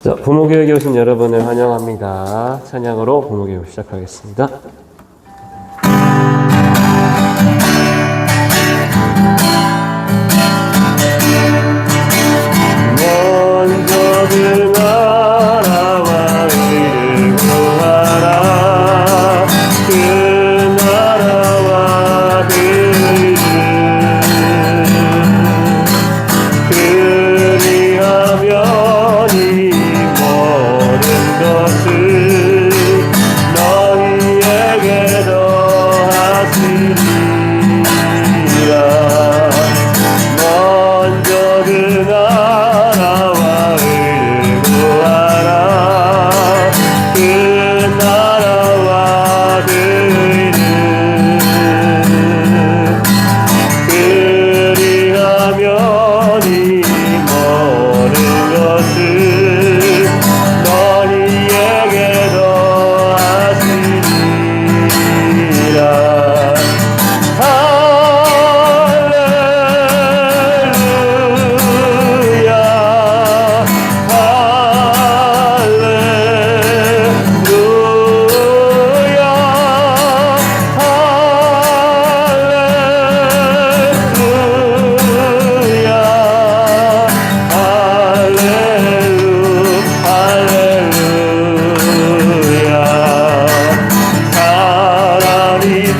자, 부모교육에 오신 여러분을 환영합니다. 찬양으로 부모교육 시작하겠습니다. 먼저 그 나라와 의를 구하라. 그 나라와 그 의를 그리하면 이 모든 것을 너희에게 더하시리라. 먼저 그 나라와 의를 구하라. 그 나라와 그 의를 그리하면 이 모든 것을 너희에게 더하시리라.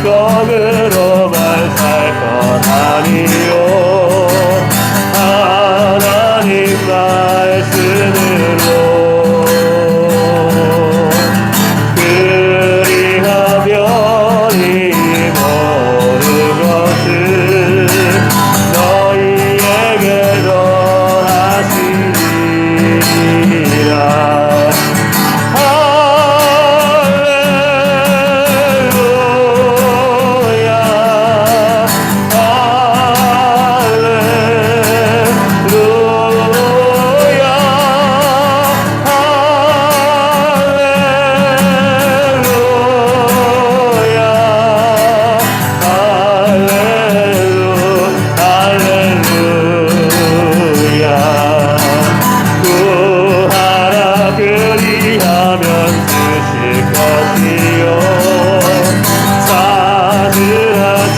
떡으로만 살 것 아니요 하나님 말씀으로 그리하면 이 모든 것을 너희에게 더하시리라.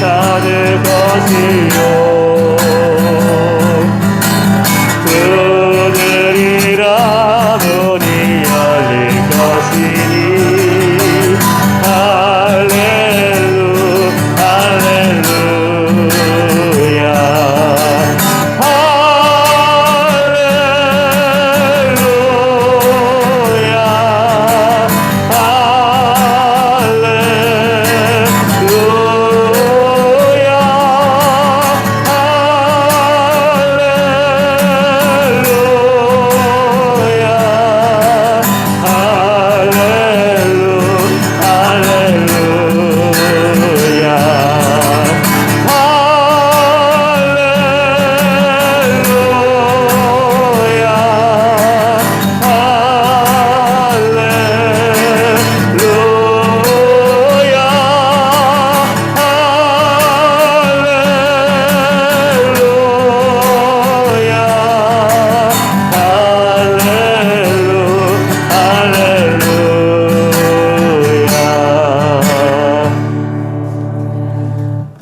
찾을 것이요 그들이라 문이 열릴 것이니 할렐루 할렐루야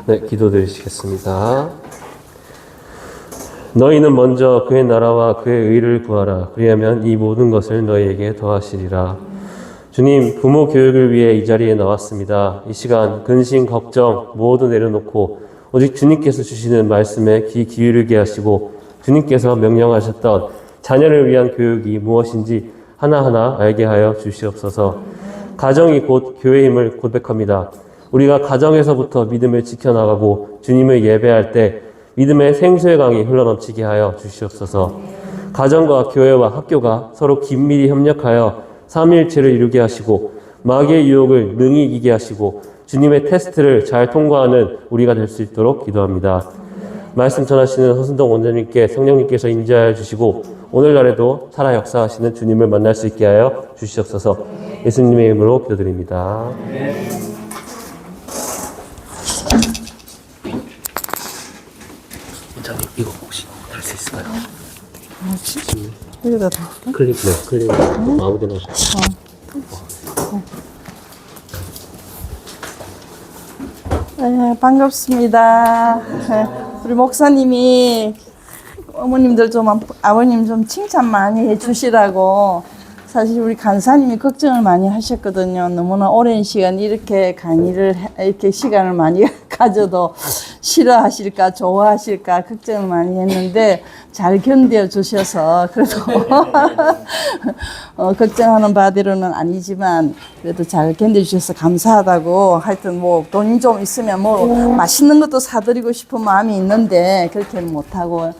네, 기도드리시겠습니다. 너희는 먼저 그의 나라와 그의 의를 구하라. 그리하면 이 모든 것을 너희에게 더하시리라. 주님, 부모 교육을 위해 이 자리에 나왔습니다. 이 시간 근심, 걱정 모두 내려놓고 오직 주님께서 주시는 말씀에 귀 기울이게 하시고 주님께서 명령하셨던 자녀를 위한 교육이 무엇인지 하나하나 알게 하여 주시옵소서. 가정이 곧 교회임을 고백합니다. 우리가 가정에서부터 믿음을 지켜나가고 주님을 예배할 때 믿음의 생수의 강이 흘러넘치게 하여 주시옵소서. 가정과 교회와 학교가 서로 긴밀히 협력하여 삼위일체를 이루게 하시고 마귀의 유혹을 능히 이기게 하시고 주님의 테스트를 잘 통과하는 우리가 될 수 있도록 기도합니다. 말씀 전하시는 허순동 원장님께 성령님께서 임재하여 주시고 오늘날에도 살아 역사하시는 주님을 만날 수 있게 하여 주시옵소서. 예수님의 이름으로 기도드립니다. 원장님, 이거 혹시 할 수 있을까요? 여기다 클릭, 네, 클릭. 아무데나. 네, 반갑습니다. 네, 우리 목사님이 어머님들 좀, 아버님 좀 칭찬 많이 해주시라고 사실 우리 간사님이 걱정을 많이 하셨거든요. 너무나 오랜 시간 이렇게 강의를, 이렇게 시간을 많이 가져도 싫어하실까, 좋아하실까, 걱정을 많이 했는데 잘 견뎌 주셔서 그래도 걱정하는 바대로는 아니지만 그래도 잘 견뎌 주셔서 감사하다고 하여튼 뭐 돈이 좀 있으면 뭐 맛있는 것도 사드리고 싶은 마음이 있는데 그렇게는 못하고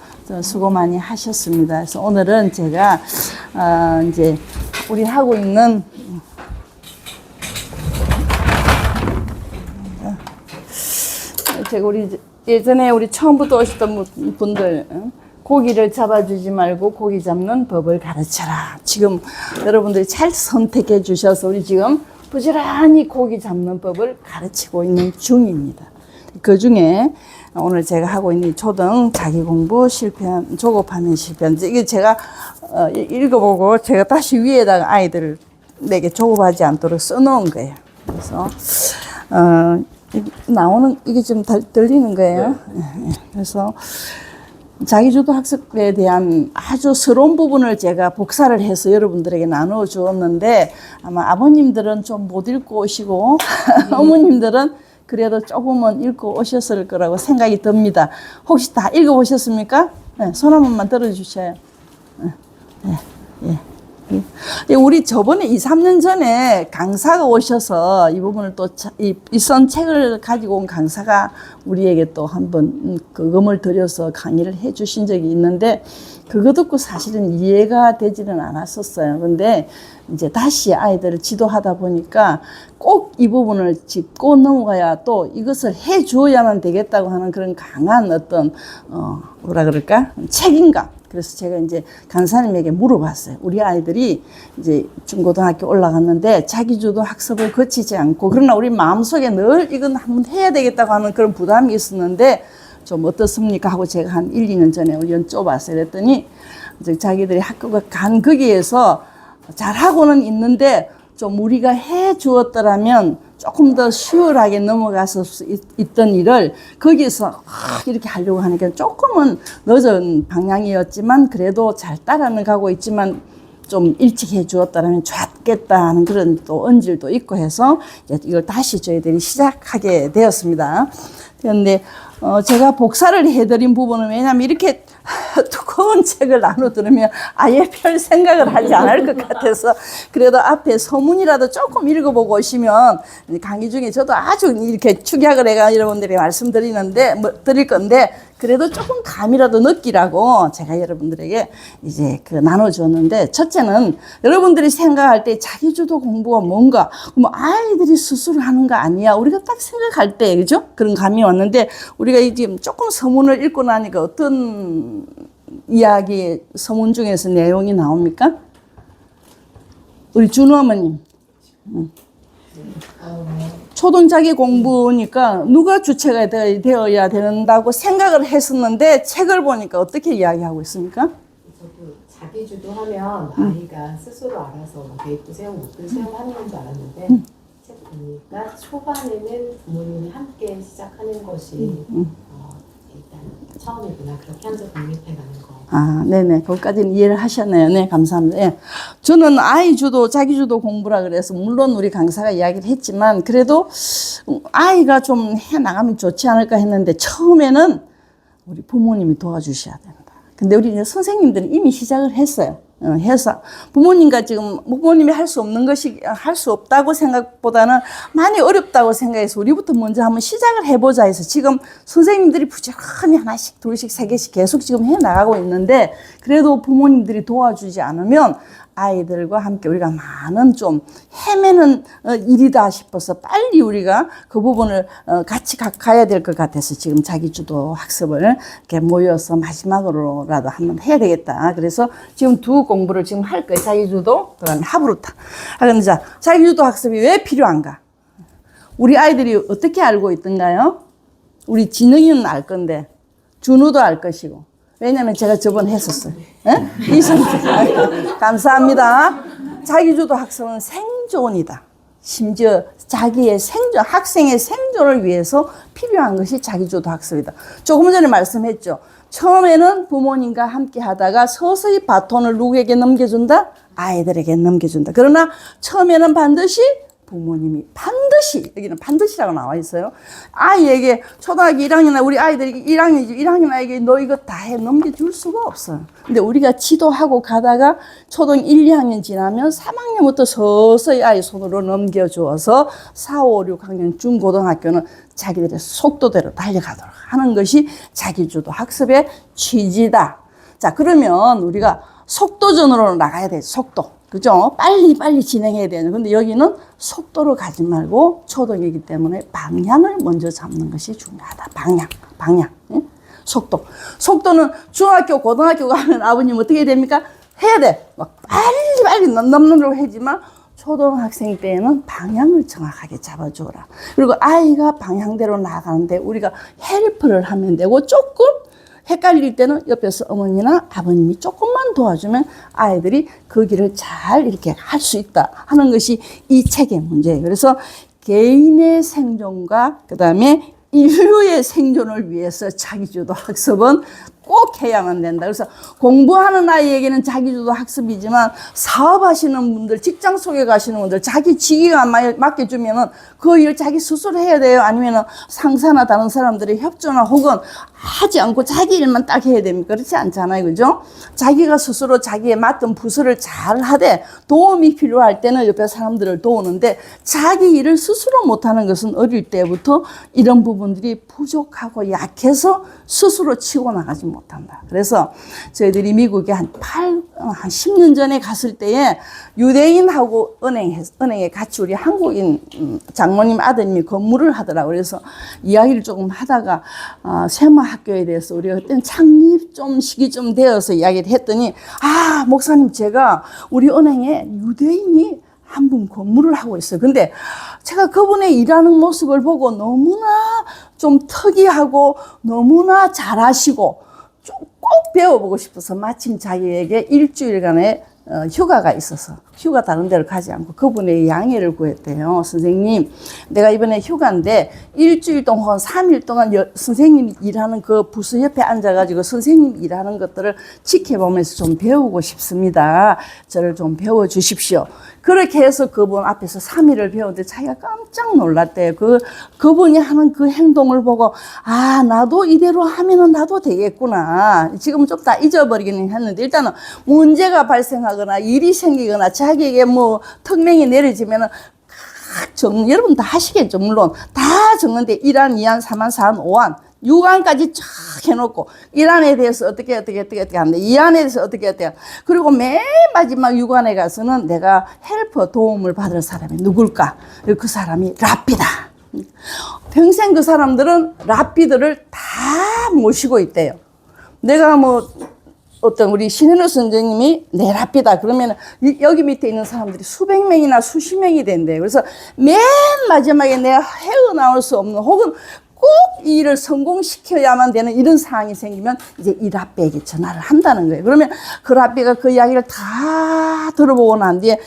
수고 많이 하셨습니다. 그래서 오늘은 제가 이제 우리 하고 있는 제가 우리 예전에 우리 처음부터 오셨던 분들 고기를 잡아주지 말고 고기 잡는 법을 가르쳐라. 지금 여러분들이 잘 선택해 주셔서 우리 지금 부지런히 고기 잡는 법을 가르치고 있는 중입니다. 그 중에 오늘 제가 하고 있는 초등 자기공부 실패한, 조급하면 실패한, 이게 제가 읽어보고 제가 다시 위에다가 아이들에게 조급하지 않도록 써놓은 거예요. 그래서 나오는 이게 좀 들리는 거예요. 네. 그래서 자기주도 학습에 대한 아주 서러운 부분을 제가 복사를 해서 여러분들에게 나누어 주었는데 아마 아버님들은 좀 못 읽고 오시고 어머님들은 그래도 조금은 읽고 오셨을 거라고 생각이 듭니다. 혹시 다 읽어보셨습니까? 네, 손 한 번만 들어주셔요. 우리 저번에 2, 3년 전에 강사가 오셔서 이 부분을 또 이 선 책을 가지고 온 강사가 우리에게 또 한번 그금을 들여서 강의를 해 주신 적이 있는데 그거 듣고 사실은 이해가 되지는 않았었어요. 근데 이제 다시 아이들을 지도하다 보니까 꼭 이 부분을 짚고 넘어가야 또 이것을 해 주어야만 되겠다고 하는 그런 강한 어떤 뭐라 그럴까? 책임감. 그래서 제가 이제 간사님에게 물어봤어요. 우리 아이들이 이제 중고등학교 올라갔는데 자기주도 학습을 거치지 않고 그러나 우리 마음속에 늘 이건 한번 해야 되겠다고 하는 그런 부담이 있었는데 좀 어떻습니까? 하고 제가 한 1, 2년 전에 여쭤봤어요. 그랬더니 이제 자기들이 학교가 간 거기에서 잘하고는 있는데 좀 우리가 해 주었더라면 조금 더 수월하게 넘어가서 있던 일을 거기서 이렇게 하려고 하니까 조금은 늦은 방향이었지만 그래도 잘 따라는 가고 있지만 좀 일찍 해 주었다면 좋았겠다 하는 그런 또 언질도 있고 해서 이걸 다시 저희들이 시작하게 되었습니다. 그런데 제가 복사를 해드린 부분은 왜냐하면 이렇게 두꺼운 책을 나눠 들으면 아예 별 생각을 하지 않을 것 같아서 그래도 앞에 서문이라도 조금 읽어보고 오시면 강의 중에 저도 아주 이렇게 축약을 해가 여러분들이 말씀드리는데 드릴 건데 그래도 조금 감이라도 느끼라고 제가 여러분들에게 이제 나눠줬는데 첫째는 여러분들이 생각할 때 자기주도 공부가 뭔가 뭐 아이들이 스스로 하는 거 아니야 우리가 딱 생각할 때 그죠 그런 감이 왔는데 우리가 이제 조금 서문을 읽고 나니까 어떤 이야기 서문 중에서 내용이 나옵니까? 우리 준우 어머님. 초등 자기 공부니까 누가 주체가 되어야 된다고 생각을 했었는데 책을 보니까 어떻게 이야기하고 있습니까? 저도 자기 주도하면 아이가 스스로 알아서 계획도 세우고 목표도 세우고 하는 건 줄 알았는데 책 보니까 초반에는 부모님이 함께 시작하는 것이 일단 처음이구나 그렇게 하면서 독립해가는 거. 아, 네네. 거기까지는 이해를 하셨네요. 네, 감사합니다. 예. 저는 아이 주도, 자기 주도 공부라 그래서, 물론 우리 강사가 이야기를 했지만, 그래도 아이가 좀 해 나가면 좋지 않을까 했는데, 처음에는 우리 부모님이 도와주셔야 된다. 근데 우리 이제 선생님들은 이미 시작을 했어요. 해서 부모님과 지금 부모님이 할 수 없는 것이 할 수 없다고 생각보다는 많이 어렵다고 생각해서 우리부터 먼저 한번 시작을 해보자 해서 지금 선생님들이 부지런히 하나씩 둘씩 세 개씩 계속 지금 해 나가고 있는데 그래도 부모님들이 도와주지 않으면 아이들과 함께 우리가 많은 좀 헤매는 일이다 싶어서 빨리 우리가 그 부분을 같이 가야 될 것 같아서 지금 자기주도 학습을 이렇게 모여서 마지막으로라도 한번 해야 되겠다. 그래서 지금 두 공부를 지금 할 거예요. 자기주도, 그다음에 하브루타. 그런데 자, 자기주도 학습이 왜 필요한가? 우리 아이들이 어떻게 알고 있던가요? 우리 진영이는 알 건데, 준우도 알 것이고, 왜냐면 제가 저번에 했었어요. 예? 감사합니다. 자기주도 학습은 생존이다. 심지어 자기의 생존, 학생의 생존을 위해서 필요한 것이 자기주도 학습이다. 조금 전에 말씀했죠. 처음에는 부모님과 함께 하다가 서서히 바톤을 누구에게 넘겨준다? 아이들에게 넘겨준다. 그러나 처음에는 반드시 부모님이 반드시, 여기는 반드시라고 나와 있어요. 아이에게 초등학교 1학년이나 우리 아이들이 1학년 아이에게 너 이거 다 해 넘겨줄 수가 없어요. 근데 우리가 지도하고 가다가 초등 1, 2학년 지나면 3학년부터 서서히 아이 손으로 넘겨주어서 4, 5, 6학년 중고등학교는 자기들의 속도대로 달려가도록 하는 것이 자기주도 학습의 취지다. 자, 그러면 우리가 속도전으로 나가야 돼. 속도. 그죠? 빨리 진행해야 되는. 근데 여기는 속도로 가지 말고 초등이기 때문에 방향을 먼저 잡는 것이 중요하다. 방향. 응? 속도. 속도는 중학교, 고등학교 가면 아버님 어떻게 됩니까? 해야 돼. 막 빨리 넘으려고 하지만 초등학생 때에는 방향을 정확하게 잡아줘라. 그리고 아이가 방향대로 나가는데 우리가 헬프를 하면 되고 조금 헷갈릴 때는 옆에서 어머니나 아버님이 조금만 도와주면 아이들이 그 길을 잘 이렇게 할 수 있다 하는 것이 이 책의 문제예요. 그래서 개인의 생존과 그 다음에 인류의 생존을 위해서 자기주도 학습은 꼭 해야만 된다. 그래서 공부하는 아이에게는 자기주도 학습이지만 사업하시는 분들, 직장 속에 가시는 분들, 자기 직위가 맡겨주면은 그 일 자기 스스로 해야 돼요? 아니면은 상사나 다른 사람들의 협조나 혹은 하지 않고 자기 일만 딱 해야 됩니까? 그렇지 않잖아요. 그죠? 자기가 스스로 자기의 맡은 부서를 잘 하되 도움이 필요할 때는 옆에 사람들을 도우는데 자기 일을 스스로 못하는 것은 어릴 때부터 이런 부분들이 부족하고 약해서 스스로 치고 나가지 못한다. 그래서 저희들이 미국에 한 10년 전에 갔을 때에 유대인하고 은행에 같이 우리 한국인 장모님 아드님이 근무를 하더라고요. 그래서 이야기를 조금 하다가 세마학교에 대해서 우리가 그때는 창립 좀 시기 좀 되어서 이야기를 했더니 목사님 제가 우리 은행에 유대인이 한 분 근무를 하고 있어요. 근데 제가 그분의 일하는 모습을 보고 너무나 좀 특이하고 너무나 잘하시고 좀 꼭 배워보고 싶어서 마침 자기에게 일주일간의 휴가가 있어서 휴가 다른 데를 가지 않고 그분의 양해를 구했대요. 선생님, 내가 이번에 휴가인데 일주일 동안 혹은 3일 동안 선생님이 일하는 그 부서 옆에 앉아가지고 선생님 일하는 것들을 지켜보면서 좀 배우고 싶습니다. 저를 좀 배워주십시오. 그렇게 해서 그분 앞에서 3일을 배우는데 자기가 깜짝 놀랐대요. 그분이 하는 그 행동을 보고 나도 이대로 하면은 나도 되겠구나. 지금은 좀 다 잊어버리기는 했는데 일단은 문제가 발생하거나 일이 생기거나 자기에게 뭐 특명이 내려지면은 여러분 다 하시겠죠. 물론 다 적는데 1안, 2안, 3안, 4안, 5안 6안까지 쫙 해놓고 1안에 대해서 어떻게 하는데 2안에 대해서 어떻게 그리고 맨 마지막 6안에 가서는 내가 헬퍼 도움을 받을 사람이 누굴까? 그 사람이 랍비다. 평생 그 사람들은 랍비들을 다 모시고 있대요. 내가 어떤 우리 신현우 선생님이 내 랍비다 그러면 여기 밑에 있는 사람들이 수백 명이나 수십 명이 된대요. 그래서 맨 마지막에 내가 헤어나올 수 없는 혹은 꼭 이 일을 성공시켜야만 되는 이런 상황이 생기면 이제 이 랍비에게 전화를 한다는 거예요. 그러면 그 랍비가 그 이야기를 다 들어보고 난 뒤에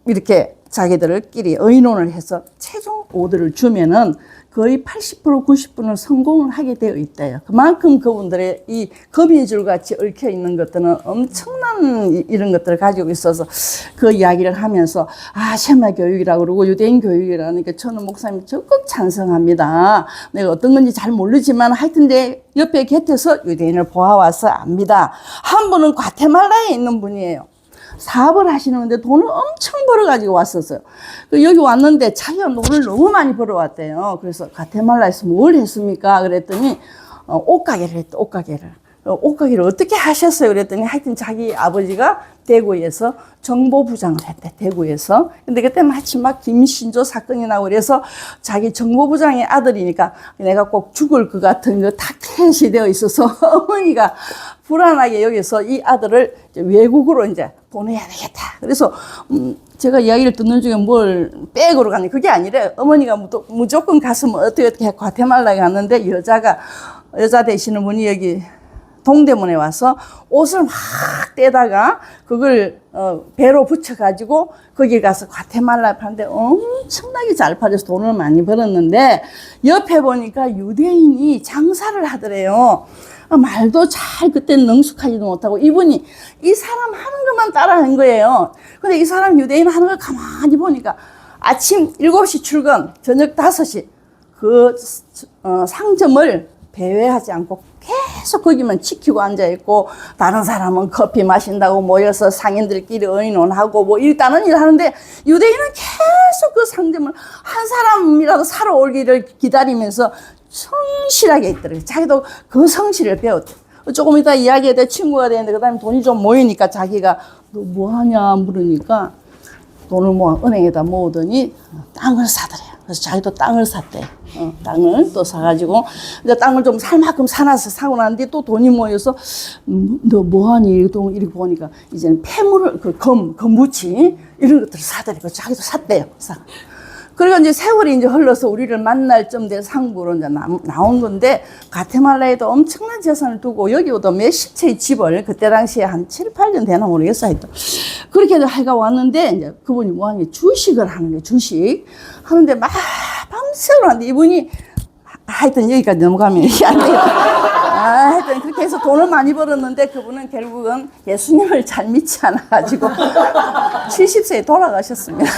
이렇게 자기들끼리 의논을 해서 최종 오더를 주면은 거의 80% 90%는 성공을 하게 되어 있대요. 그만큼 그분들의 이 거미줄 같이 얽혀 있는 것들은 엄청난 이런 것들을 가지고 있어서 그 이야기를 하면서 셰마 교육이라고 그러고 유대인 교육이라니까 저는 목사님 적극 찬성합니다. 내가 어떤 건지 잘 모르지만 하여튼 내 옆에 곁에서 유대인을 보아와서 압니다. 한 분은 과테말라에 있는 분이에요. 사업을 하시는데 돈을 엄청 벌어가지고 왔었어요. 여기 왔는데 자기가 돈을 너무 많이 벌어왔대요. 그래서 과테말라에서 뭘 했습니까? 그랬더니 옷가게를 했대. 옷가게를 어떻게 하셨어요? 그랬더니 하여튼 자기 아버지가 대구에서 정보부장을 했대. 대구에서. 근데 그때 마침 막 김신조 사건이 나고 그래서 자기 정보부장의 아들이니까 내가 꼭 죽을 것 같은 거 타켓이 되어 있어서 어머니가 불안하게 여기서 이 아들을 외국으로 이제 보내야 되겠다. 그래서 제가 이야기를 듣는 중에 뭘 백으로 가니 그게 아니라 어머니가 무조건 가서 어떻게 과테말라에 갔는데 여자 되시는 분이 여기 동대문에 와서 옷을 막 떼다가 그걸 배로 붙여가지고 거기 가서 과테말라 파는데 엄청나게 잘 팔려서 돈을 많이 벌었는데 옆에 보니까 유대인이 장사를 하더래요. 말도 잘 그때는 능숙하지도 못하고 이분이 이 사람 하는 것만 따라한 거예요. 근데 이 사람 유대인 하는 걸 가만히 보니까 아침 7시 출근, 저녁 5시 그 상점을 배회하지 않고 계속 거기만 지키고 앉아있고 다른 사람은 커피 마신다고 모여서 상인들끼리 의논하고 뭐 일단은 일하는데 유대인은 계속 그 상점을 한 사람이라도 사러 오기를 기다리면서 성실하게 있더라고요. 자기도 그 성실을 배웠대. 조금 이따 이야기해야 될 친구가 되는데 그 다음에 돈이 좀 모이니까 자기가 너 뭐 하냐 물으니까 돈을 모아 은행에다 모으더니 땅을 사더래요. 그래서 자기도 땅을 샀대. 땅을 또 사가지고 이제 땅을 좀 살 만큼 사놔서 사고 난 뒤에 또 돈이 모여서 너 뭐하니 이렇게 보니까 이제는 폐물을 그 검부치 이런 것들을 사더래요. 자기도 샀대요. 그리고 이제 세월이 이제 흘러서 우리를 만날 점 될 상부로 이제 나온 건데 과테말라에도 엄청난 재산을 두고 여기도 몇십 채의 집을 그때 당시에 한 7, 8년 되나 모르겠어 하여튼 그렇게 해서 하여가 왔는데 이제 그분이 뭐 하는 게 주식을 하는 거예요. 주식 하는데 막 밤새고 하는데 이분이 하여튼 여기까지 넘어가면 이게 안 돼요. 하여튼 그렇게 해서 돈을 많이 벌었는데 그분은 결국은 예수님을 잘 믿지 않아가지고 70세에 돌아가셨습니다.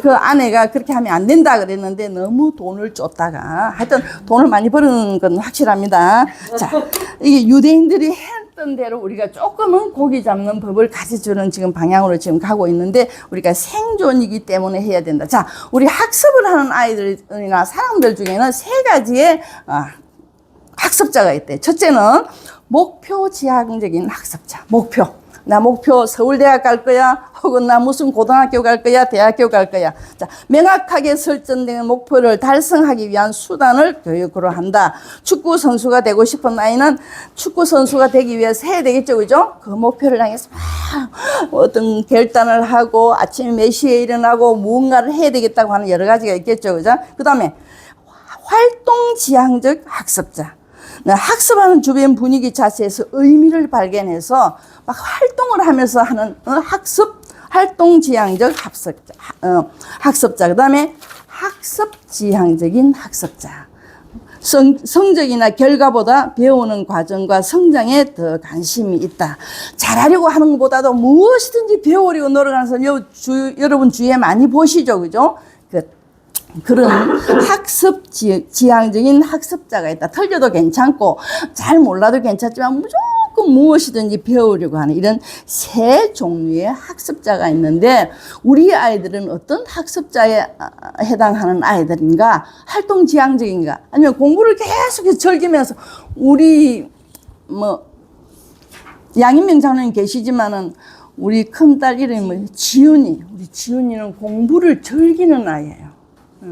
그 아내가 그렇게 하면 안 된다 그랬는데 너무 돈을 쫓다가 하여튼 돈을 많이 버는 건 확실합니다. 자, 이게 유대인들이 했던 대로 우리가 조금은 고기 잡는 법을 가르쳐주는 지금 방향으로 지금 가고 있는데 우리가 생존이기 때문에 해야 된다. 자, 우리 학습을 하는 아이들이나 사람들 중에는 세 가지의 학습자가 있대. 첫째는 목표 지향적인 학습자. 나 목표 서울대학 갈 거야 혹은 나 무슨 고등학교 갈 거야 대학교 갈 거야. 자, 명확하게 설정된 목표를 달성하기 위한 수단을 교육으로 한다. 축구 선수가 되고 싶은 아이는 축구 선수가 되기 위해서 해야 되겠죠, 그죠? 그 목표를 향해서 막 어떤 결단을 하고 아침에 몇 시에 일어나고 무언가를 해야 되겠다고 하는 여러 가지가 있겠죠, 그죠? 그 다음에 활동 지향적 학습자. 학습하는 주변 분위기 자체에서 의미를 발견해서 막 활동을 하면서 하는 활동 지향적 학습자. 그 다음에 학습 지향적인 학습자. 성적이나 결과보다 배우는 과정과 성장에 더 관심이 있다. 잘하려고 하는 것보다도 무엇이든지 배우려고 노력하면서 여러분 주위에 많이 보시죠, 그죠? 그런 학습 지향적인 학습자가 있다. 틀려도 괜찮고 잘 몰라도 괜찮지만 무조건 무엇이든지 배우려고 하는 이런 세 종류의 학습자가 있는데 우리 아이들은 어떤 학습자에 해당하는 아이들인가? 활동 지향적인가? 아니면 공부를 계속해서 즐기면서 우리 양인명 장로님 계시지만은 우리 큰딸 이름이 지훈이. 우리 지훈이는 공부를 즐기는 아이예요.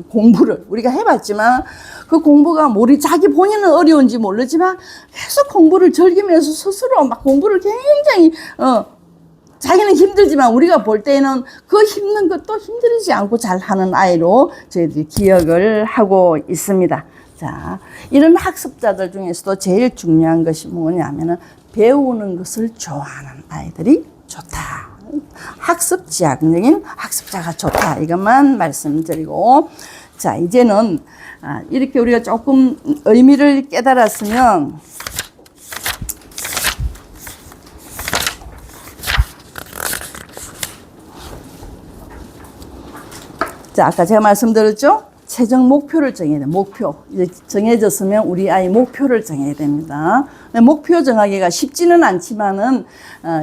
공부를 우리가 해봤지만 그 공부가 자기 본인은 어려운지 모르지만 계속 공부를 즐기면서 스스로 막 공부를 굉장히 자기는 힘들지만 우리가 볼 때는 그 힘든 것도 힘들지 않고 잘하는 아이로 저희들이 기억을 하고 있습니다. 자, 이런 학습자들 중에서도 제일 중요한 것이 뭐냐면은 배우는 것을 좋아하는 아이들이 좋다. 학습 지향적인 학습자가 좋다. 이것만 말씀드리고, 자, 이제는 이렇게 우리가 조금 의미를 깨달았으면 자, 아까 제가 말씀드렸죠? 최종 목표를 정해야 돼요. 목표. 이제 정해졌으면 우리 아이 목표를 정해야 됩니다. 목표 정하기가 쉽지는 않지만은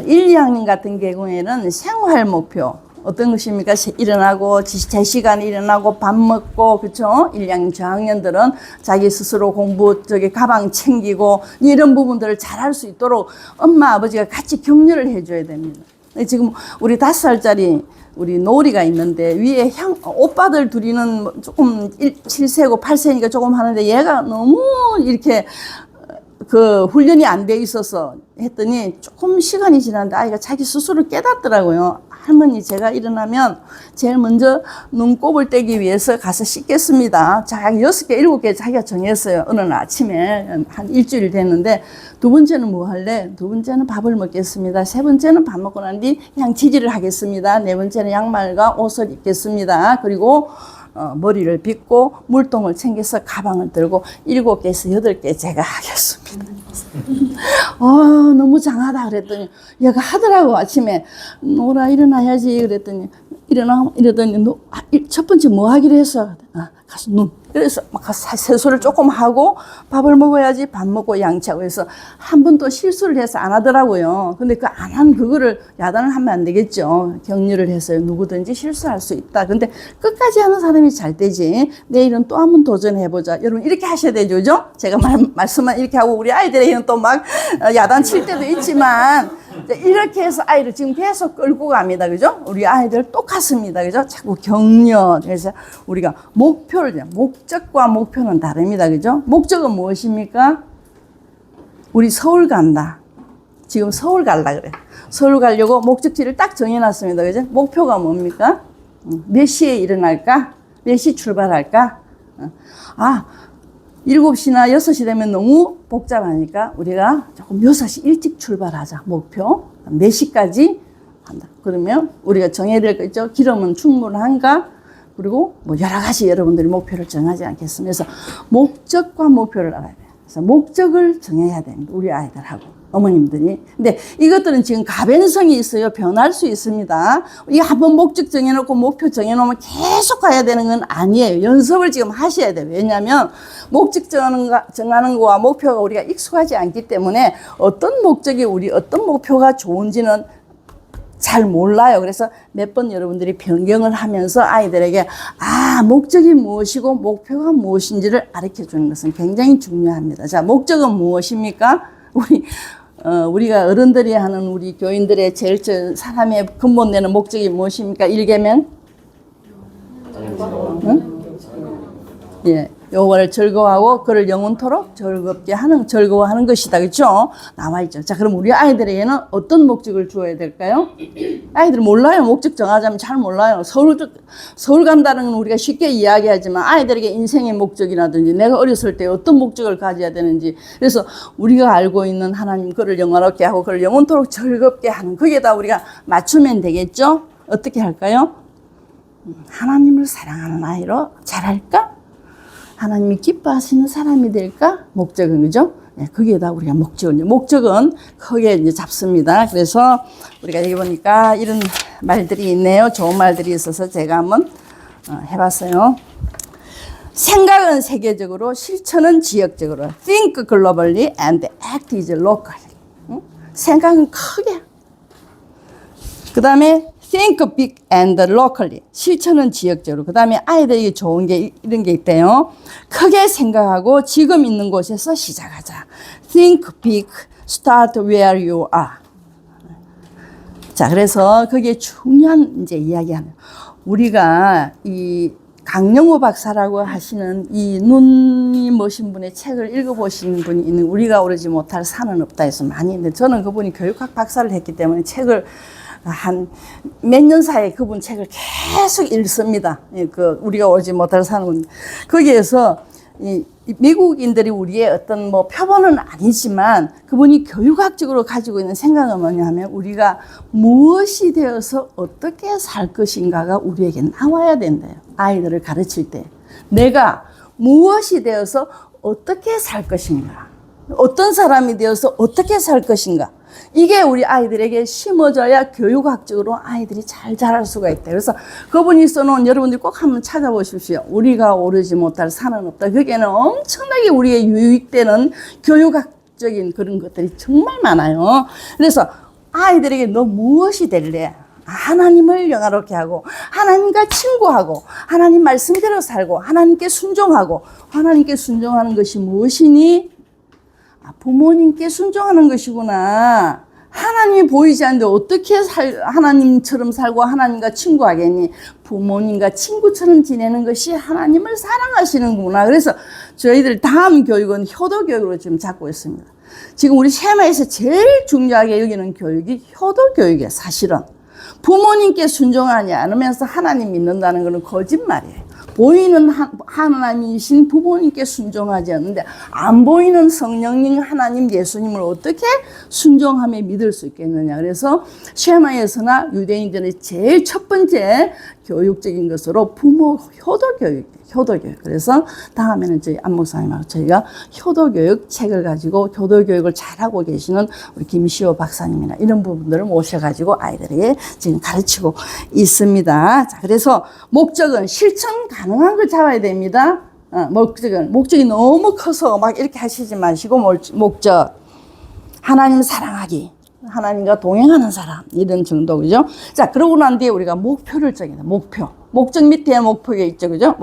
1, 2학년 같은 경우에는 생활 목표. 어떤 것입니까? 일어나고 제 시간에 일어나고 밥 먹고 그렇죠? 1, 2학년 저학년들은 자기 스스로 공부 가방 챙기고 이런 부분들을 잘할 수 있도록 엄마 아버지가 같이 격려를 해줘야 됩니다. 지금 우리 5살짜리 우리 노리가 있는데 위에 오빠들 둘이는 조금 7세고 8세니까 조금 하는데 얘가 너무 이렇게 그 훈련이 안 돼 있어서 했더니 조금 시간이 지났는데 아이가 자기 스스로 깨닫더라고요. 할머니 제가 일어나면 제일 먼저 눈곱을 떼기 위해서 가서 씻겠습니다. 자기 6개, 7개 자기가 정했어요. 어느 날 아침에 한 일주일 됐는데 두 번째는 뭐 할래? 두 번째는 밥을 먹겠습니다. 세 번째는 밥 먹고 난 뒤 양치질을 하겠습니다. 네 번째는 양말과 옷을 입겠습니다. 그리고 머리를 빗고 물통을 챙겨서 가방을 들고 7개에서 8개 제가 하겠습니다. 너무 장하다 그랬더니 얘가 하더라고. 아침에 노라 일어나야지 그랬더니 이러더니 첫 번째 뭐 하기로 했어? 가서 눈. 그래서 막 가서 세수를 조금 하고 밥을 먹어야지 밥 먹고 양치하고 해서 한 번 또 실수를 해서 안 하더라고요. 근데 그 안 한 그거를 야단을 하면 안 되겠죠. 격려를 해서요. 누구든지 실수할 수 있다. 근데 끝까지 하는 사람이 잘 되지. 내일은 또 한 번 도전해보자. 여러분 이렇게 하셔야 되죠. 그죠? 제가 말씀만 이렇게 하고 우리 아이들에게는 또 막 야단 칠 때도 있지만 이렇게 해서 아이를 지금 계속 끌고 갑니다. 그죠? 우리 아이들 똑같습니다. 그죠? 자꾸 격려. 그래서 우리가 목적과 목표는 다릅니다. 그죠? 목적은 무엇입니까? 우리 서울 간다. 지금 서울 갈라 그래. 서울 가려고 목적지를 딱 정해놨습니다. 그죠? 목표가 뭡니까? 몇 시에 일어날까? 몇 시 출발할까? 7시나 6시 되면 너무 복잡하니까 우리가 조금 6시 일찍 출발하자. 목표. 몇 시까지 한다. 그러면 우리가 정해야 될 거 있죠? 기름은 충분한가? 그리고 뭐 여러 가지 여러분들이 목표를 정하지 않겠습니까? 그래서 목적과 목표를 알아야 돼요. 그래서 목적을 정해야 됩니다. 우리 아이들하고 어머님들이. 근데 이것들은 지금 가변성이 있어요. 변할 수 있습니다. 이게 한번 목적 정해놓고 목표 정해놓으면 계속 가야 되는 건 아니에요. 연습을 지금 하셔야 돼요. 왜냐하면 목적 정하는 거와 목표가 우리가 익숙하지 않기 때문에 어떤 목적이 어떤 목표가 좋은지는 잘 몰라요. 그래서 몇 번 여러분들이 변경을 하면서 아이들에게 목적이 무엇이고 목표가 무엇인지를 가르쳐 주는 것은 굉장히 중요합니다. 자, 목적은 무엇입니까? 우리가 어른들이 하는 우리 교인들의 제일 사람의 근본 되는 목적이 무엇입니까? 일개면? 응? 예. 여호와를 즐거워하고 그를 영원토록 즐거워하는 것이다. 그렇죠? 나와 있죠. 자, 그럼 우리 아이들에게는 어떤 목적을 주어야 될까요? 아이들 몰라요. 목적 정하자면 잘 몰라요. 서울 간다는 건 우리가 쉽게 이야기하지만 아이들에게 인생의 목적이라든지 내가 어렸을 때 어떤 목적을 가져야 되는지, 그래서 우리가 알고 있는 하나님 그를 영원하게 하고 그를 영원토록 즐겁게 하는, 거기에다 우리가 맞추면 되겠죠? 어떻게 할까요? 하나님을 사랑하는 아이로 자랄까? 하나님이 기뻐하시는 사람이 될까? 목적은, 그죠? 네, 거기에다 우리가 목적은 크게 이제 잡습니다. 그래서 우리가 여기 보니까 이런 말들이 있네요. 좋은 말들이 있어서 제가 한번 해봤어요. 생각은 세계적으로, 실천은 지역적으로. Think globally and act is locally. 생각은 크게. 그 다음에 think big and locally. 실천은 지역적으로. 그 다음에 아이들에게 좋은 게 이런 게 있대요. 크게 생각하고 지금 있는 곳에서 시작하자. Think big, start where you are. 자, 그래서 그게 중요한 이제 이야기하는. 우리가 이 강영호 박사라고 하시는 이 눈이 머신 분의 책을 읽어보시는 분이 있는, 우리가 오르지 못할 산은 없다 해서 많이 있는데, 저는 그분이 교육학 박사를 했기 때문에 책을 한 몇 년 사이에 그분 책을 계속 읽습니다. 우리가 오지 못할 산은. 거기에서 미국인들이 우리의 어떤 뭐 표본은 아니지만 그분이 교육학적으로 가지고 있는 생각은 뭐냐면, 우리가 무엇이 되어서 어떻게 살 것인가가 우리에게 나와야 된대요. 아이들을 가르칠 때. 내가 무엇이 되어서 어떻게 살 것인가. 어떤 사람이 되어서 어떻게 살 것인가. 이게 우리 아이들에게 심어져야 교육학적으로 아이들이 잘 자랄 수가 있다. 그래서 그분이 써놓은, 여러분들이 꼭 한번 찾아보십시오. 우리가 오르지 못할 산은 없다. 거기에는 엄청나게 우리의 유익되는 교육학적인 그런 것들이 정말 많아요. 그래서 아이들에게 너 무엇이 될래? 하나님을 영화롭게 하고, 하나님과 친구하고, 하나님 말씀대로 살고, 하나님께 순종하고. 하나님께 순종하는 것이 무엇이니? 부모님께 순종하는 것이구나. 하나님이 보이지 않는데 어떻게 하나님처럼 살고 하나님과 친구하겠니? 부모님과 친구처럼 지내는 것이 하나님을 사랑하시는구나. 그래서 저희들 다음 교육은 효도 교육으로 지금 잡고 있습니다. 지금 우리 쉐마에서 제일 중요하게 여기는 교육이 효도 교육이에요, 사실은. 부모님께 순종하지 않으면서 하나님 믿는다는 것은 거짓말이에요. 보이는 하나님이신 부모님께 순종하지 않는데 안 보이는 성령님 하나님 예수님을 어떻게 순종하며 믿을 수 있겠느냐. 그래서 쉐마에서나 유대인들의 제일 첫 번째 교육적인 것으로 부모 효도교육. 그래서 다음에는 저희 안 목사님하고 저희가 효도교육 책을 가지고 효도교육을 잘하고 계시는 우리 김시호 박사님이나 이런 부분들을 모셔가지고 아이들에게 지금 가르치고 있습니다. 자, 그래서 목적은 실천 가능한 걸 잡아야 됩니다. 목적이 너무 커서 막 이렇게 하시지 마시고 목적 하나님 사랑하기. 하나님과 동행하는 사람 이런 정도 그죠? 자, 그러고 난 뒤에 우리가 목표를 정해야 목표. 목적 밑에 목표가 있죠, 그죠?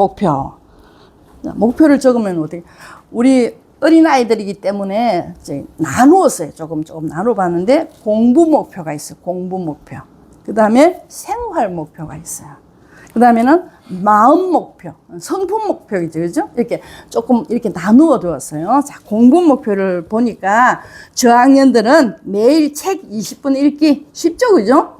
목표를 적으면 어떻게? 우리 어린 아이들이기 때문에 이제 나누었어요. 조금 나눠봤는데 공부 목표가 있어요. 공부 목표. 그 다음에 생활 목표가 있어요. 그 다음에는 마음 목표, 성품 목표이죠, 그죠? 이렇게 조금 이렇게 나누어 두었어요. 자, 공부 목표를 보니까 저학년들은 매일 책 20분 읽기 쉽죠, 그죠?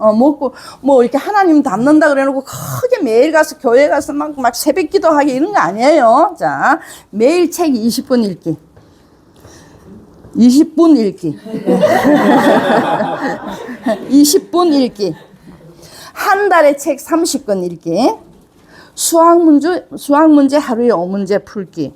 뭐 이렇게 하나님 닮는다 그래놓고 크게 매일 가서 교회 가서 막 새벽 기도하기 이런 거 아니에요. 자, 매일 책 20분 읽기. 20분 읽기. 20분 읽기. 한 달에 책 30권 읽기. 수학 문제 하루에 5문제 풀기.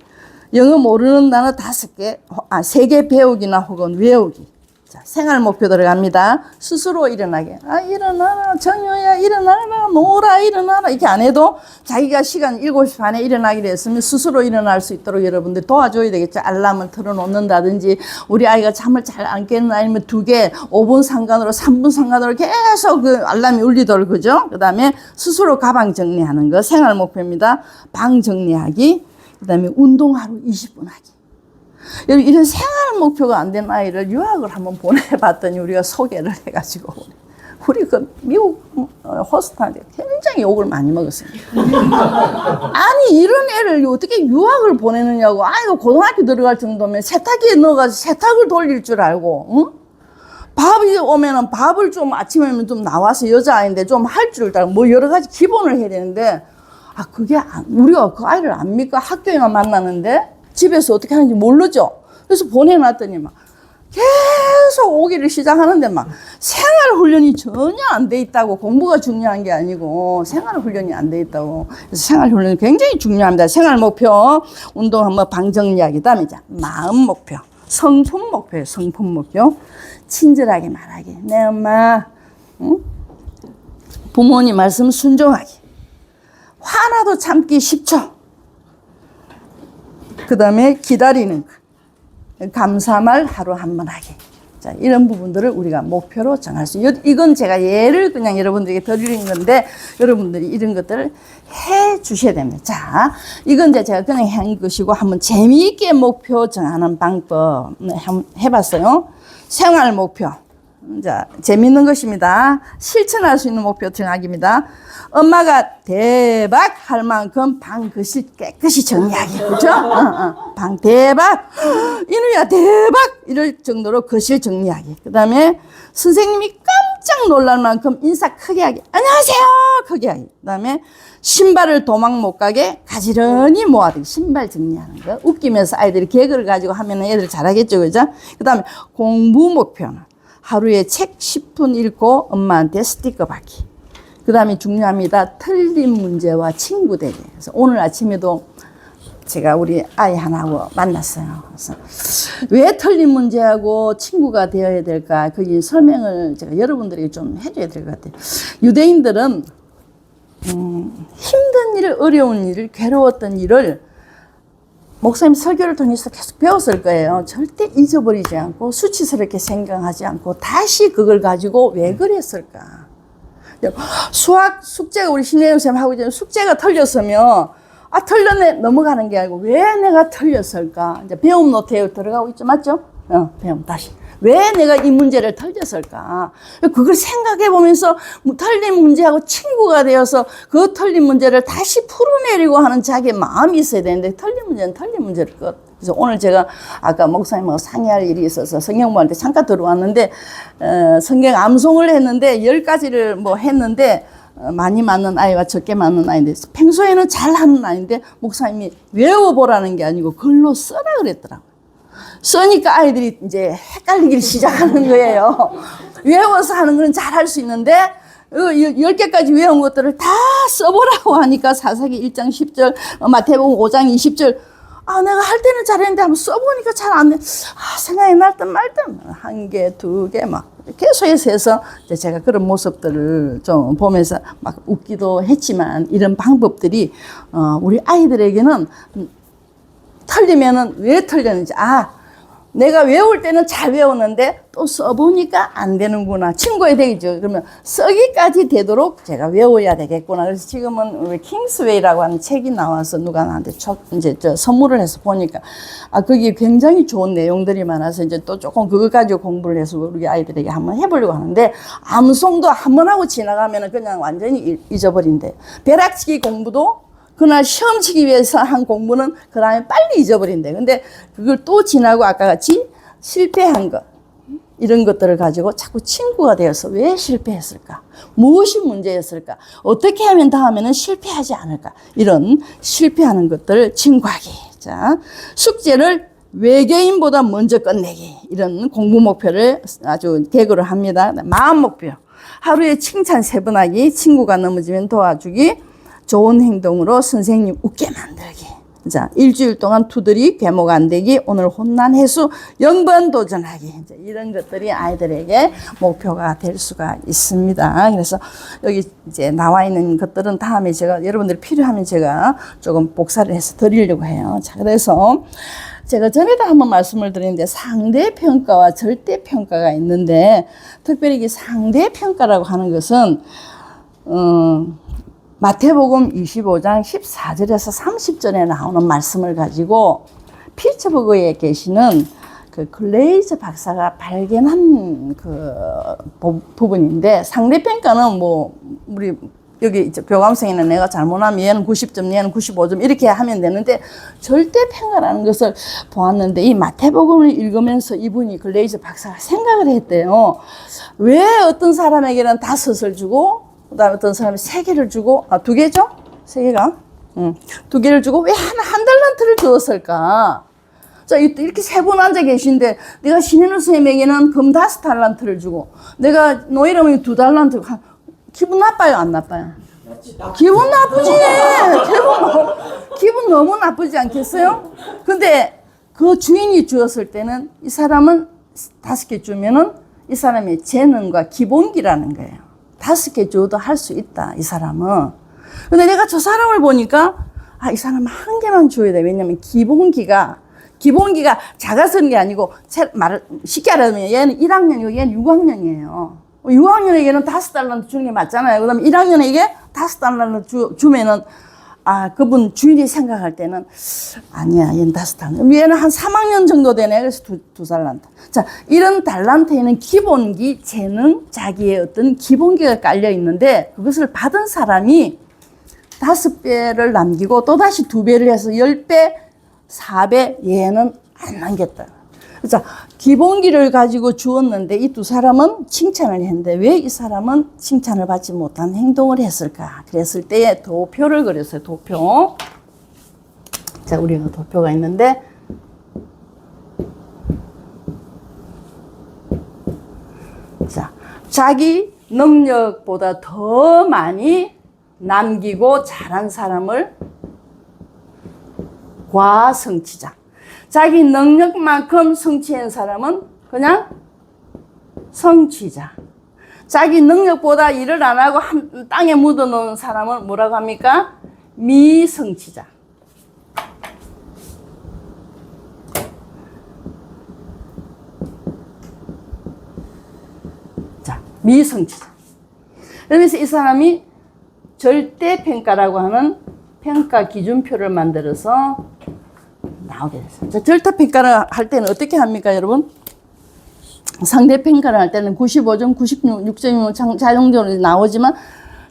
영어 모르는 단어 3개 배우기나 혹은 외우기. 자, 생활 목표 들어갑니다. 스스로 일어나게. 일어나라, 정효야, 일어나라, 놀아, 일어나라. 이렇게 안 해도 자기가 시간 7시 반에 일어나기로 했으면 스스로 일어날 수 있도록 여러분들 도와줘야 되겠죠. 알람을 틀어놓는다든지, 우리 아이가 잠을 잘 안 깨는 아니면 2개, 5분 상관으로, 3분 상관으로 계속 그 알람이 울리도록, 그죠? 그 다음에 스스로 가방 정리하는 거, 생활 목표입니다. 방 정리하기. 그 다음에 운동 하루 20분 하기. 이런 생활 목표가 안 된 아이를 유학을 한번 보내봤더니 우리가 소개를 해가지고 우리 그 미국 호스트한테 굉장히 욕을 많이 먹었어요. 아니 이런 애를 어떻게 유학을 보내느냐고. 아이가 고등학교 들어갈 정도면 세탁기에 넣어가지고 세탁을 돌릴 줄 알고, 응? 밥이 오면은 밥을 좀 아침에는 좀 나와서 여자아이인데 좀 할 줄 알고 뭐 여러 가지 기본을 해야 되는데, 그게 우리가 그 아이를 압니까? 학교에만 만나는데 집에서 어떻게 하는지 모르죠. 그래서 보내놨더니 막 계속 오기를 시작하는데 막 생활훈련이 전혀 안 돼 있다고. 공부가 중요한 게 아니고 생활훈련이 안 돼 있다고. 그래서 생활훈련이 굉장히 중요합니다. 생활 목표, 운동하면 방 정리하기. 다음에 이제 마음 목표, 성품 목표예요. 성품 목표. 친절하게 말하기. 내 엄마, 응? 부모님 말씀 순종하기. 화나도 참기 10초. 그 다음에 기다리는 거. 감사말 하루 한 번 하기. 자, 이런 부분들을 우리가 목표로 정할 수 있어요. 이건 제가 예를 그냥 여러분들에게 드리는 건데, 여러분들이 이런 것들을 해 주셔야 됩니다. 자, 이건 이제 제가 그냥 한 것이고, 한번 재미있게 목표 정하는 방법 한번 해봤어요. 생활 목표. 자, 재밌는 것입니다. 실천할 수 있는 목표 정하기입니다. 엄마가 대박 할 만큼 방 거실 깨끗이 정리하기. 그죠? 방 대박. 이누야 대박. 이럴 정도로 거실 정리하기. 그 다음에 선생님이 깜짝 놀랄 만큼 인사 크게 하기. 안녕하세요. 크게 하기. 그 다음에 신발을 도망 못 가게 가지런히 모아두기. 신발 정리하는 거. 웃기면서 아이들이 개그를 가지고 하면 애들 잘하겠죠. 그죠? 그 다음에 공부 목표는 하루에 책 10분 읽고 엄마한테 스티커 받기. 그 다음에 중요합니다. 틀린 문제와 친구 되기. 그래서 오늘 아침에도 제가 우리 아이 하나하고 만났어요. 그래서 왜 틀린 문제하고 친구가 되어야 될까? 거기 설명을 제가 여러분들에게 좀 해줘야 될 것 같아요. 유대인들은 힘든 일, 어려운 일을, 괴로웠던 일을 목사님 설교를 통해서 계속 배웠을 거예요. 절대 잊어버리지 않고 수치스럽게 생각하지 않고 다시 그걸 가지고 왜 그랬을까? 수학 숙제가 우리 신혜영 선생님 하고 있잖아요. 숙제가 틀렸으면 틀렸네 넘어가는 게 아니고 왜 내가 틀렸을까? 이제 배움 노트에 들어가고 있죠. 맞죠? 배움 다시. 왜 내가 이 문제를 틀렸을까? 그걸 생각해 보면서 틀린 문제하고 친구가 되어서 그 틀린 문제를 다시 풀어내려고 하는 자기의 마음이 있어야 되는데 틀린 문제는 틀린 문제를 그래서 오늘 제가 아까 목사님하고 상의할 일이 있어서 성경부한테 잠깐 들어왔는데, 성경 암송을 했는데, 10가지를 뭐 했는데, 많이 맞는 아이와 적게 맞는 아이인데, 평소에는 잘하는 아이인데, 목사님이 외워보라는 게 아니고, 글로 써라 그랬더라고요. 써니까 아이들이 이제 헷갈리기 시작하는 거예요. 외워서 하는 건 잘할 수 있는데, 10개까지 외운 것들을 다 써보라고 하니까 사사기 1장 10절, 마태복음 5장 20절, 내가 할 때는 잘했는데 한번 써보니까 잘 안 돼. 생각이 날 듯 말 듯. 1개, 2개, 막. 계속해서 해서 제가 그런 모습들을 좀 보면서 막 웃기도 했지만 이런 방법들이, 우리 아이들에게는 틀리면은 왜 틀렸는지, 내가 외울 때는 잘 외웠는데 또 써보니까 안 되는구나. 친구에 되겠죠. 그러면 쓰기까지 되도록 제가 외워야 되겠구나. 그래서 지금은 우리 킹스웨이라고 하는 책이 나와서 누가 나한테 이제 선물을 해서 보니까, 거기 굉장히 좋은 내용들이 많아서 이제 또 조금 그거 가지고 공부를 해서 우리 아이들에게 한번 해보려고 하는데, 암송도 한번 하고 지나가면은 그냥 완전히 잊어버린대. 벼락치기 공부도 그날 시험 치기 위해서 한 공부는 그 다음에 빨리 잊어버린대. 근데 그걸 또 지나고 아까 같이 실패한 것, 이런 것들을 가지고 자꾸 친구가 되어서 왜 실패했을까? 무엇이 문제였을까? 어떻게 하면 다음에는 실패하지 않을까? 이런 실패하는 것들을 친구하기. 자, 숙제를 외계인보다 먼저 끝내기. 이런 공부 목표를 아주 개그로 합니다. 마음 목표. 하루에 칭찬 3번 하기, 친구가 넘어지면 도와주기, 좋은 행동으로 선생님 웃게 만들기. 자, 일주일 동안 투덜이 괴목 안 되기, 오늘 혼난 횟수 0번 도전하기. 이제 이런 것들이 아이들에게 목표가 될 수가 있습니다. 그래서 여기 이제 나와 있는 것들은 다음에 제가 여러분들이 필요하면 제가 조금 복사를 해서 드리려고 해요. 자, 그래서 제가 전에도 한번 말씀을 드렸는데, 상대평가와 절대평가가 있는데, 특별히 이 상대평가라고 하는 것은, 마태복음 25장 14절에서 30절에 나오는 말씀을 가지고 피츠버그에 계시는 그 글레이즈 박사가 발견한 그 부분인데, 상대평가는 뭐 우리 여기 이제 교감성에는 내가 잘못하면 얘는 90점, 얘는 95점 이렇게 하면 되는데, 절대평가라는 것을 보았는데, 이 마태복음을 읽으면서 이분이 글레이즈 박사가 생각을 했대요. 왜 어떤 사람에게는 5을 주고 그 다음에 어떤 사람이 3개를 주고, 2개죠? 3개가? 2개를 주고 왜 한 달란트를 주었을까? 자, 이렇게 3분 앉아 계신데, 내가 신인우 선생님에게는 금 5달란트를 주고, 내가 노이름이 2달란트, 기분 나빠요? 안 나빠요? 기분 나쁘지! 기분 너무 나쁘지 않겠어요? 근데 그 주인이 주었을 때는 이 사람은 5개 주면은 이 사람의 재능과 기본기라는 거예요. 5개 줘도 할 수 있다, 이 사람은. 근데 내가 저 사람을 보니까, 이 사람은 1개만 줘야 돼. 왜냐면 기본기가 작아서는 게 아니고, 쉽게 말하면 얘는 1학년이고 얘는 6학년이에요. 6학년에게는 5달란트 주는 게 맞잖아요. 그 다음에 1학년에게 5달란트 주면은, 그분 주인이 생각할 때는, 아니야, 얘는 5달란트. 얘는 한 3학년 정도 되네. 그래서 2달란트. 자, 이런 달란트에는 기본기, 재능, 자기의 어떤 기본기가 깔려 있는데, 그것을 받은 사람이 5배를 남기고 또다시 2배를 해서 10배, 4배, 얘는 안 남겼다. 자, 기본기를 가지고 주었는데 이 2 사람은 칭찬을 했는데, 왜 이 사람은 칭찬을 받지 못한 행동을 했을까? 그랬을 때에 도표를 그렸어요. 도표. 자, 우리가 도표가 있는데, 자, 자기 능력보다 더 많이 남기고 잘한 사람을 과성취자. 자기 능력만큼 성취한 사람은 그냥 성취자. 자기 능력보다 일을 안 하고 땅에 묻어놓은 사람은 뭐라고 합니까? 미성취자. 자, 미성취자. 그러면서 이 사람이 절대평가라고 하는 평가 기준표를 만들어서 나오게 됐어요. 자, 절대평가를 할 때는 어떻게 합니까, 여러분? 상대평가를 할 때는 95점, 96점이면 자동적으로 나오지만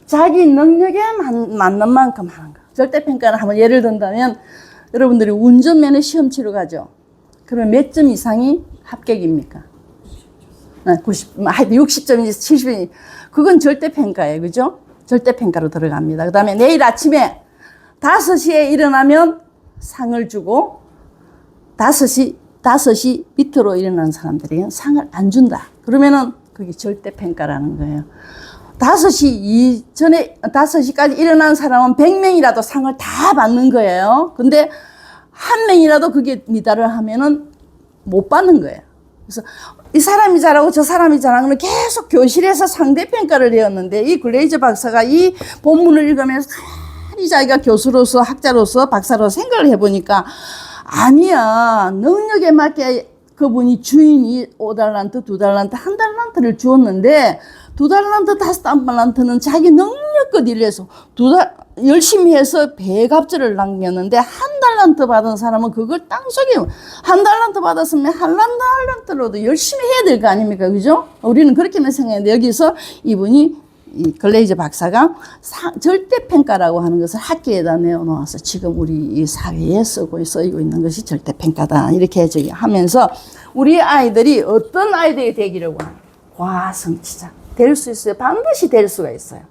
자기 능력에 맞는 만큼 하는 거. 절대평가를 한번 예를 든다면, 여러분들이 운전면허 시험 치러 가죠. 그러면 몇 점 이상이 합격입니까? 60점인지 70점인지. 그건 절대평가예요. 그죠? 절대평가로 들어갑니다. 그 다음에 내일 아침에 5시에 일어나면 상을 주고 5시 밑으로 일어나는 사람들에게는 상을 안 준다. 그러면은 그게 절대평가라는 거예요. 5시 이전에, 5시까지 일어난 사람은 100명이라도 상을 다 받는 거예요. 근데 한 명이라도 그게 미달을 하면은 못 받는 거예요. 그래서 이 사람이 잘하고 저 사람이 잘하는 걸 계속 교실에서 상대평가를 해왔는데 이 글레이저 박사가 이 본문을 읽으면서 가만히 자기가 교수로서 학자로서 박사로서 생각을 해보니까 아니야. 능력에 맞게 그분이 주인이 5달란트, 2달란트, 1달란트를 주었는데 2달란트, 5달란트는 자기 능력껏 일해서 열심히 해서 배갑절을 남겼는데 1달란트 받은 사람은 그걸 땅속에 1달란트 받았으면 1달란트로도 열심히 해야 될 거 아닙니까? 그죠? 우리는 그렇게만 생각했는데 여기서 이분이 이 글레이저 박사가 절대평가라고 하는 것을 학계에다 내어놓아서 지금 우리 이 사회에 쓰이고 있는 것이 절대평가다. 이렇게 하면서 우리 아이들이 어떤 아이들이 되기를 원합니다. 과성취자. 될 수 있어요. 반드시 될 수가 있어요.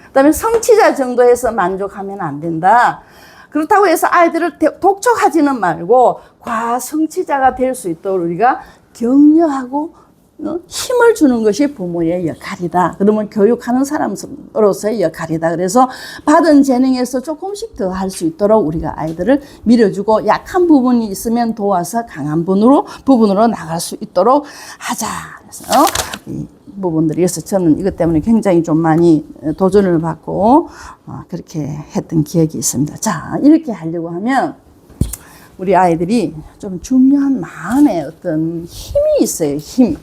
그 다음에 성취자 정도 해서 만족하면 안 된다. 그렇다고 해서 아이들을 독촉하지는 말고 과성취자가 될 수 있도록 우리가 격려하고 힘을 주는 것이 부모의 역할이다. 그러면 교육하는 사람으로서의 역할이다. 그래서 받은 재능에서 조금씩 더 할 수 있도록 우리가 아이들을 밀어주고 약한 부분이 있으면 도와서 강한 부분으로 나갈 수 있도록 하자. 그래서 이 부분들이 그래서 저는 이것 때문에 굉장히 좀 많이 도전을 받고 그렇게 했던 기억이 있습니다. 자, 이렇게 하려고 하면 우리 아이들이 좀 중요한 마음의 어떤 힘이 있어요. 힘.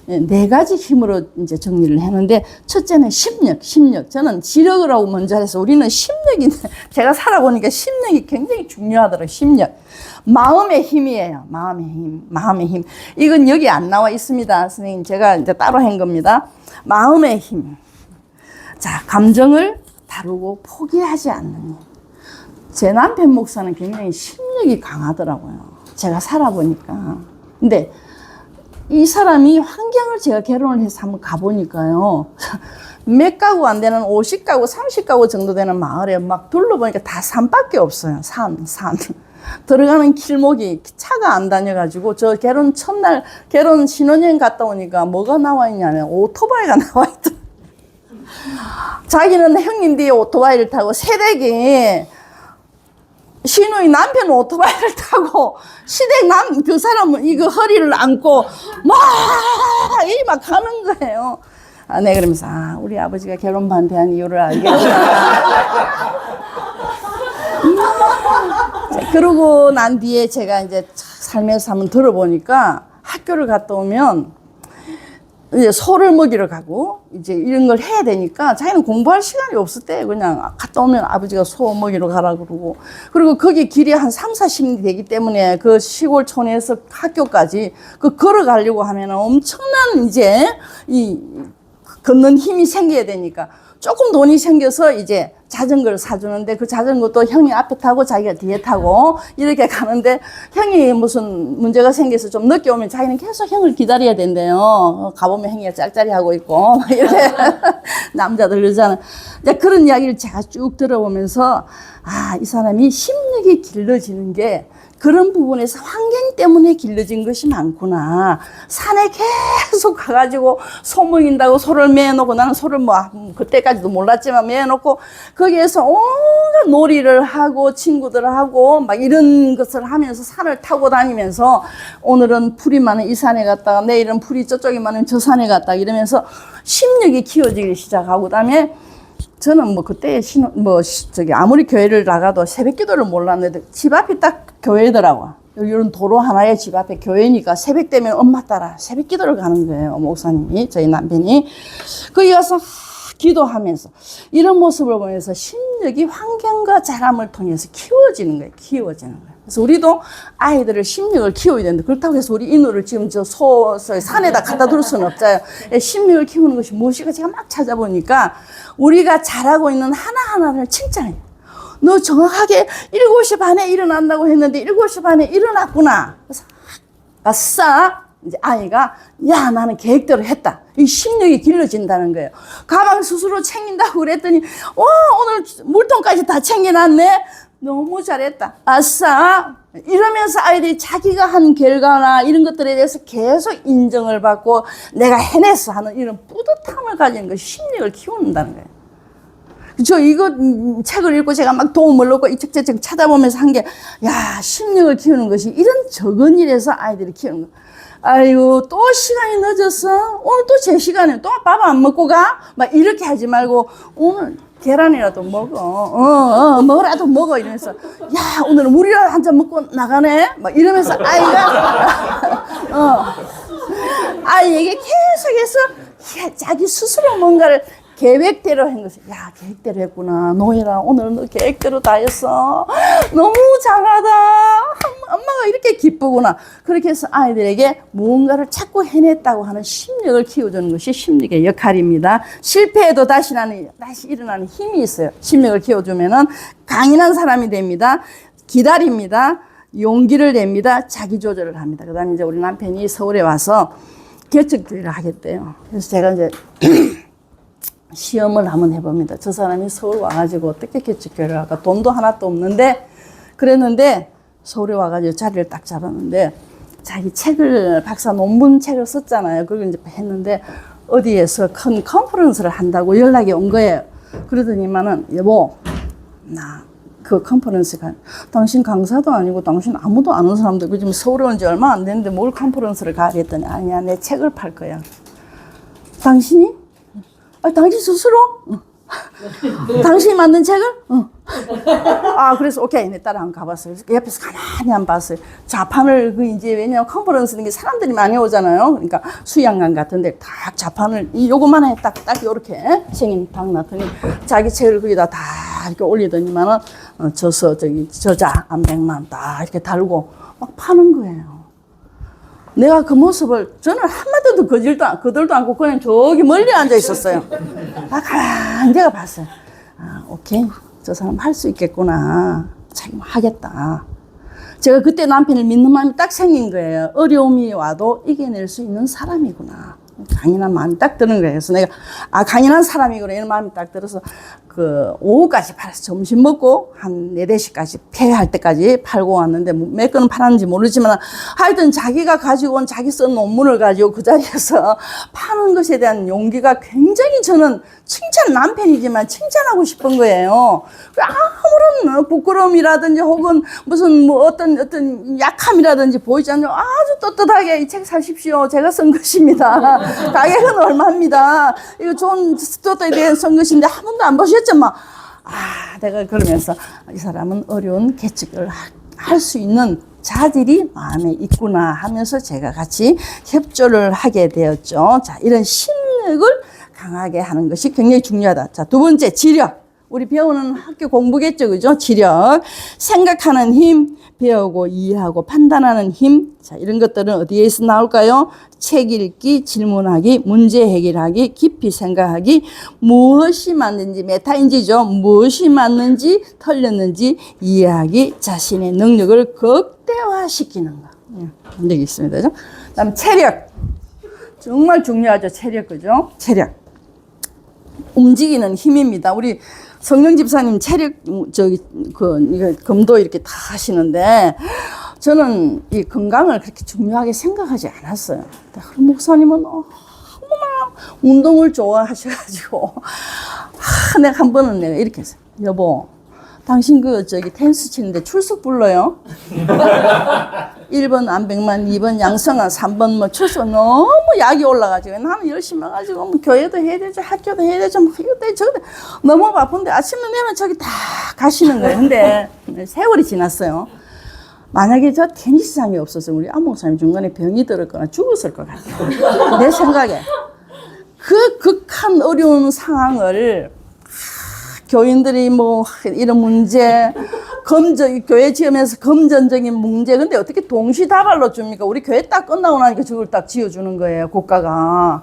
4가지 힘으로 이제 정리를 했는데, 첫째는 심력. 저는 지력이라고 먼저 해서 우리는 심력이, 제가 살아보니까 심력이 굉장히 중요하더라고요. 심력. 마음의 힘이에요. 마음의 힘. 이건 여기 안 나와 있습니다. 선생님, 제가 이제 따로 한 겁니다. 마음의 힘. 자, 감정을 다루고 포기하지 않는 힘. 제 남편 목사는 굉장히 심력이 강하더라고요. 제가 살아보니까. 근데 이 사람이 환경을 제가 결혼을 해서 한번 가보니까요. 몇 가구 안 되는 50가구, 30가구 정도 되는 마을에 막 둘러보니까 다 산밖에 없어요. 산. 들어가는 길목이 차가 안 다녀가지고 저 결혼 첫날 결혼 신혼여행 갔다 오니까 뭐가 나와 있냐면 오토바이가 나와 있더라고요. 자기는 형님 뒤에 오토바이를 타고 새댁이 신우이 남편 오토바이를 타고 시댁 그 사람은 이거 허리를 안고 막 가는 거예요. 네, 그러면서 우리 아버지가 결혼 반대한 이유를 알겠구나. 그러고 난 뒤에 제가 이제 살면서 한번 들어보니까 학교를 갔다 오면 이제 소를 먹이러 가고 이제 이런 걸 해야 되니까 자기는 공부할 시간이 없을 때 그냥 갔다 오면 아버지가 소 먹이러 가라 그러고, 그리고 거기 길이 한 3-40리 되기 때문에 그 시골촌에서 학교까지 그 걸어가려고 하면 엄청난 이제 이 걷는 힘이 생겨야 되니까 조금 돈이 생겨서 이제 자전거를 사주는데 그 자전거도 형이 앞에 타고 자기가 뒤에 타고 이렇게 가는데 형이 무슨 문제가 생겨서 좀 늦게 오면 자기는 계속 형을 기다려야 된대요. 가보면 형이 짤짤이 하고 있고 이렇게 남자들 그러잖아요. 그런 이야기를 제가 쭉 들어보면서 이 사람이 심력이 길러지는 게 그런 부분에서 환경 때문에 길러진 것이 많구나. 산에 계속 가가지고 소 먹인다고 소를 매놓고, 나는 소를 그때까지도 몰랐지만 매놓고 거기에서 온갖 놀이를 하고 친구들하고 막 이런 것을 하면서 산을 타고 다니면서 오늘은 풀이 많은 이 산에 갔다가 내일은 풀이 저쪽에 많은 저 산에 갔다가 이러면서 심력이 키워지기 시작하고, 그다음에 저는 그때 아무리 교회를 나가도 새벽 기도를 몰랐는데 집 앞이 딱 교회더라고요. 이런 도로 하나에 집 앞에 교회니까 새벽 되면 엄마 따라 새벽 기도를 가는 거예요. 목사님이, 저희 남편이. 거기 가서 기도하면서 이런 모습을 보면서 심력이 환경과 자람을 통해서 키워지는 거예요. 그래서 우리도 아이들을 심력을 키워야 되는데, 그렇다고 해서 우리 인우를 지금 산에다 갖다 둘 수는 없잖아요. 심력을 키우는 것이 무엇일까 제가 막 찾아보니까 우리가 잘하고 있는 하나하나를 칭찬해요. 너 정확하게 7시 반에 일어난다고 했는데 7시 반에 일어났구나. 그래서 아싸. 이제 아이가 야 나는 계획대로 했다. 이 심력이 길러진다는 거예요. 가방 스스로 챙긴다고 그랬더니 와 오늘 물통까지 다 챙겨놨네. 너무 잘했다. 아싸. 이러면서 아이들이 자기가 한 결과나 이런 것들에 대해서 계속 인정을 받고 내가 해냈어 하는 이런 뿌듯함을 가지는 거 심력을 키운다는 거예요. 저 이거 책을 읽고 제가 막 도움을 얻고 이책 저책 찾아보면서 한 게 야 심력을 키우는 것이 이런 적은 일에서 아이들이 키우는 거. 아이고 또 시간이 늦었어. 오늘 또 제 시간에 또 밥 안 먹고 가? 막 이렇게 하지 말고 오늘 계란이라도 먹어. 뭐라도 먹어. 이러면서 야 오늘은 물이라도 한 잔 먹고 나가네. 막 이러면서 아이가 아이에게 계속해서 자기 스스로 뭔가를 계획대로 한 것을 야 계획대로 했구나. 노예라 오늘 너 계획대로 다 했어. 너무 잘하다. 엄마가 이렇게 기쁘구나. 그렇게 해서 아이들에게 무언가를 자꾸 해냈다고 하는 심력을 키워주는 것이 심력의 역할입니다. 실패해도 다시 일어나는 힘이 있어요. 심력을 키워주면은 강인한 사람이 됩니다. 기다립니다. 용기를 냅니다. 자기 조절을 합니다. 그 다음에 이제 우리 남편이 서울에 와서 개척교회를 하겠대요. 그래서 제가 이제 시험을 한번 해봅니다. 저 사람이 서울 와가지고 어떻게 개척교회를 할까? 돈도 하나도 없는데 그랬는데 서울에 와가지고 자리를 딱 잡았는데 자기 책을 박사 논문 책을 썼잖아요. 그걸 이제 했는데 어디에서 큰 컨퍼런스를 한다고 연락이 온 거예요. 그러더니만은 여보 나 그 컨퍼런스가 당신 강사도 아니고 당신 아무도 아는 사람도 지금 서울에 온 지 얼마 안 됐는데 뭘 컨퍼런스를 가 했더니 아니야 내 책을 팔 거야. 당신이? 아, 당신 스스로? 당신이 만든 책을? 그래서 오케이. 내 딸 한번 가봤어요. 옆에서 가만히 한번 봤어요. 자판을 이제 왜냐면 컨퍼런스는 게 사람들이 많이 오잖아요. 그러니까 수양관 같은데 딱 자판을 요거만 해 딱 요렇게 생긴 딱 놨더니 자기 책을 거기다 다 이렇게 올리더니만은 저자 안백만 딱 이렇게 달고 막 파는 거예요. 내가 그 모습을 저는 한마디도 거들도 않고 그냥 저기 멀리 앉아 있었어요. 가만히 제가 봤어요. 오케이. 저 사람 할 수 있겠구나. 자기 하겠다. 제가 그때 남편을 믿는 마음이 딱 생긴 거예요. 어려움이 와도 이겨낼 수 있는 사람이구나. 강인한 마음이 딱 드는 거예요. 그래서 내가 강인한 사람이구나 이런 마음이 딱 들어서 그 오후까지 팔아서 점심 먹고 한 4-4시까지 폐할 때까지 팔고 왔는데 몇 건은 팔았는지 모르지만 하여튼 자기가 가지고 온 자기 쓴 논문을 가지고 그 자리에서 파는 것에 대한 용기가 굉장히 저는 남편이지만 칭찬하고 싶은 거예요. 아무런 부끄러움이라든지 혹은 무슨 어떤 약함이라든지 보이지 않는 아주 떳떳하게 이 책 사십시오. 제가 쓴 것입니다. 가격은 얼마입니다. 이거 좋은 스튜디오에 대한 쓴 것인데 한 번도 안 보셨죠? 내가 그러면서 이 사람은 어려운 개척을 할 수 있는 자질이 마음에 있구나 하면서 제가 같이 협조를 하게 되었죠. 자, 이런 심력을 강하게 하는 것이 굉장히 중요하다. 자, 두 번째, 지력. 우리 배우는 학교 공부겠죠, 그죠? 지력. 생각하는 힘, 배우고 이해하고 판단하는 힘. 자, 이런 것들은 어디에서 나올까요? 책 읽기, 질문하기, 문제 해결하기, 깊이 생각하기, 무엇이 맞는지, 메타인지죠. 무엇이 맞는지, 틀렸는지 이해하기, 자신의 능력을 극대화시키는 거. 여기 있습니다. 그죠? 그 다음 체력. 정말 중요하죠, 체력, 그죠? 체력. 움직이는 힘입니다. 우리 성령 집사님 체력, 이거 검도 이렇게 다 하시는데, 저는 이 건강을 그렇게 중요하게 생각하지 않았어요. 목사님은 너무나 운동을 좋아하셔가지고, 내가 한 번은 내가 이렇게 했어요. 여보, 당신 텐스 치는데 출석 불러요? 1번 안백만, 2번 양성아, 3번 출석 너무 약이 올라가지고 나는 열심히 해가지고 교회도 해야 되죠, 학교도 해야 되죠, 이것도 저것도 너무 바쁜데 아침에 되면 저기 다 가시는 거예요. 근데 세월이 지났어요. 만약에 저 테니스장이 없어서 우리 안 목사님 중간에 병이 들었거나 죽었을 것 같아요. 내 생각에. 그 극한 어려운 상황을 교인들이 이런 문제, 교회 지으면서 금전적인 문제, 근데 어떻게 동시다발로 줍니까? 우리 교회 딱 끝나고 나니까 저걸 딱 지어주는 거예요, 국가가.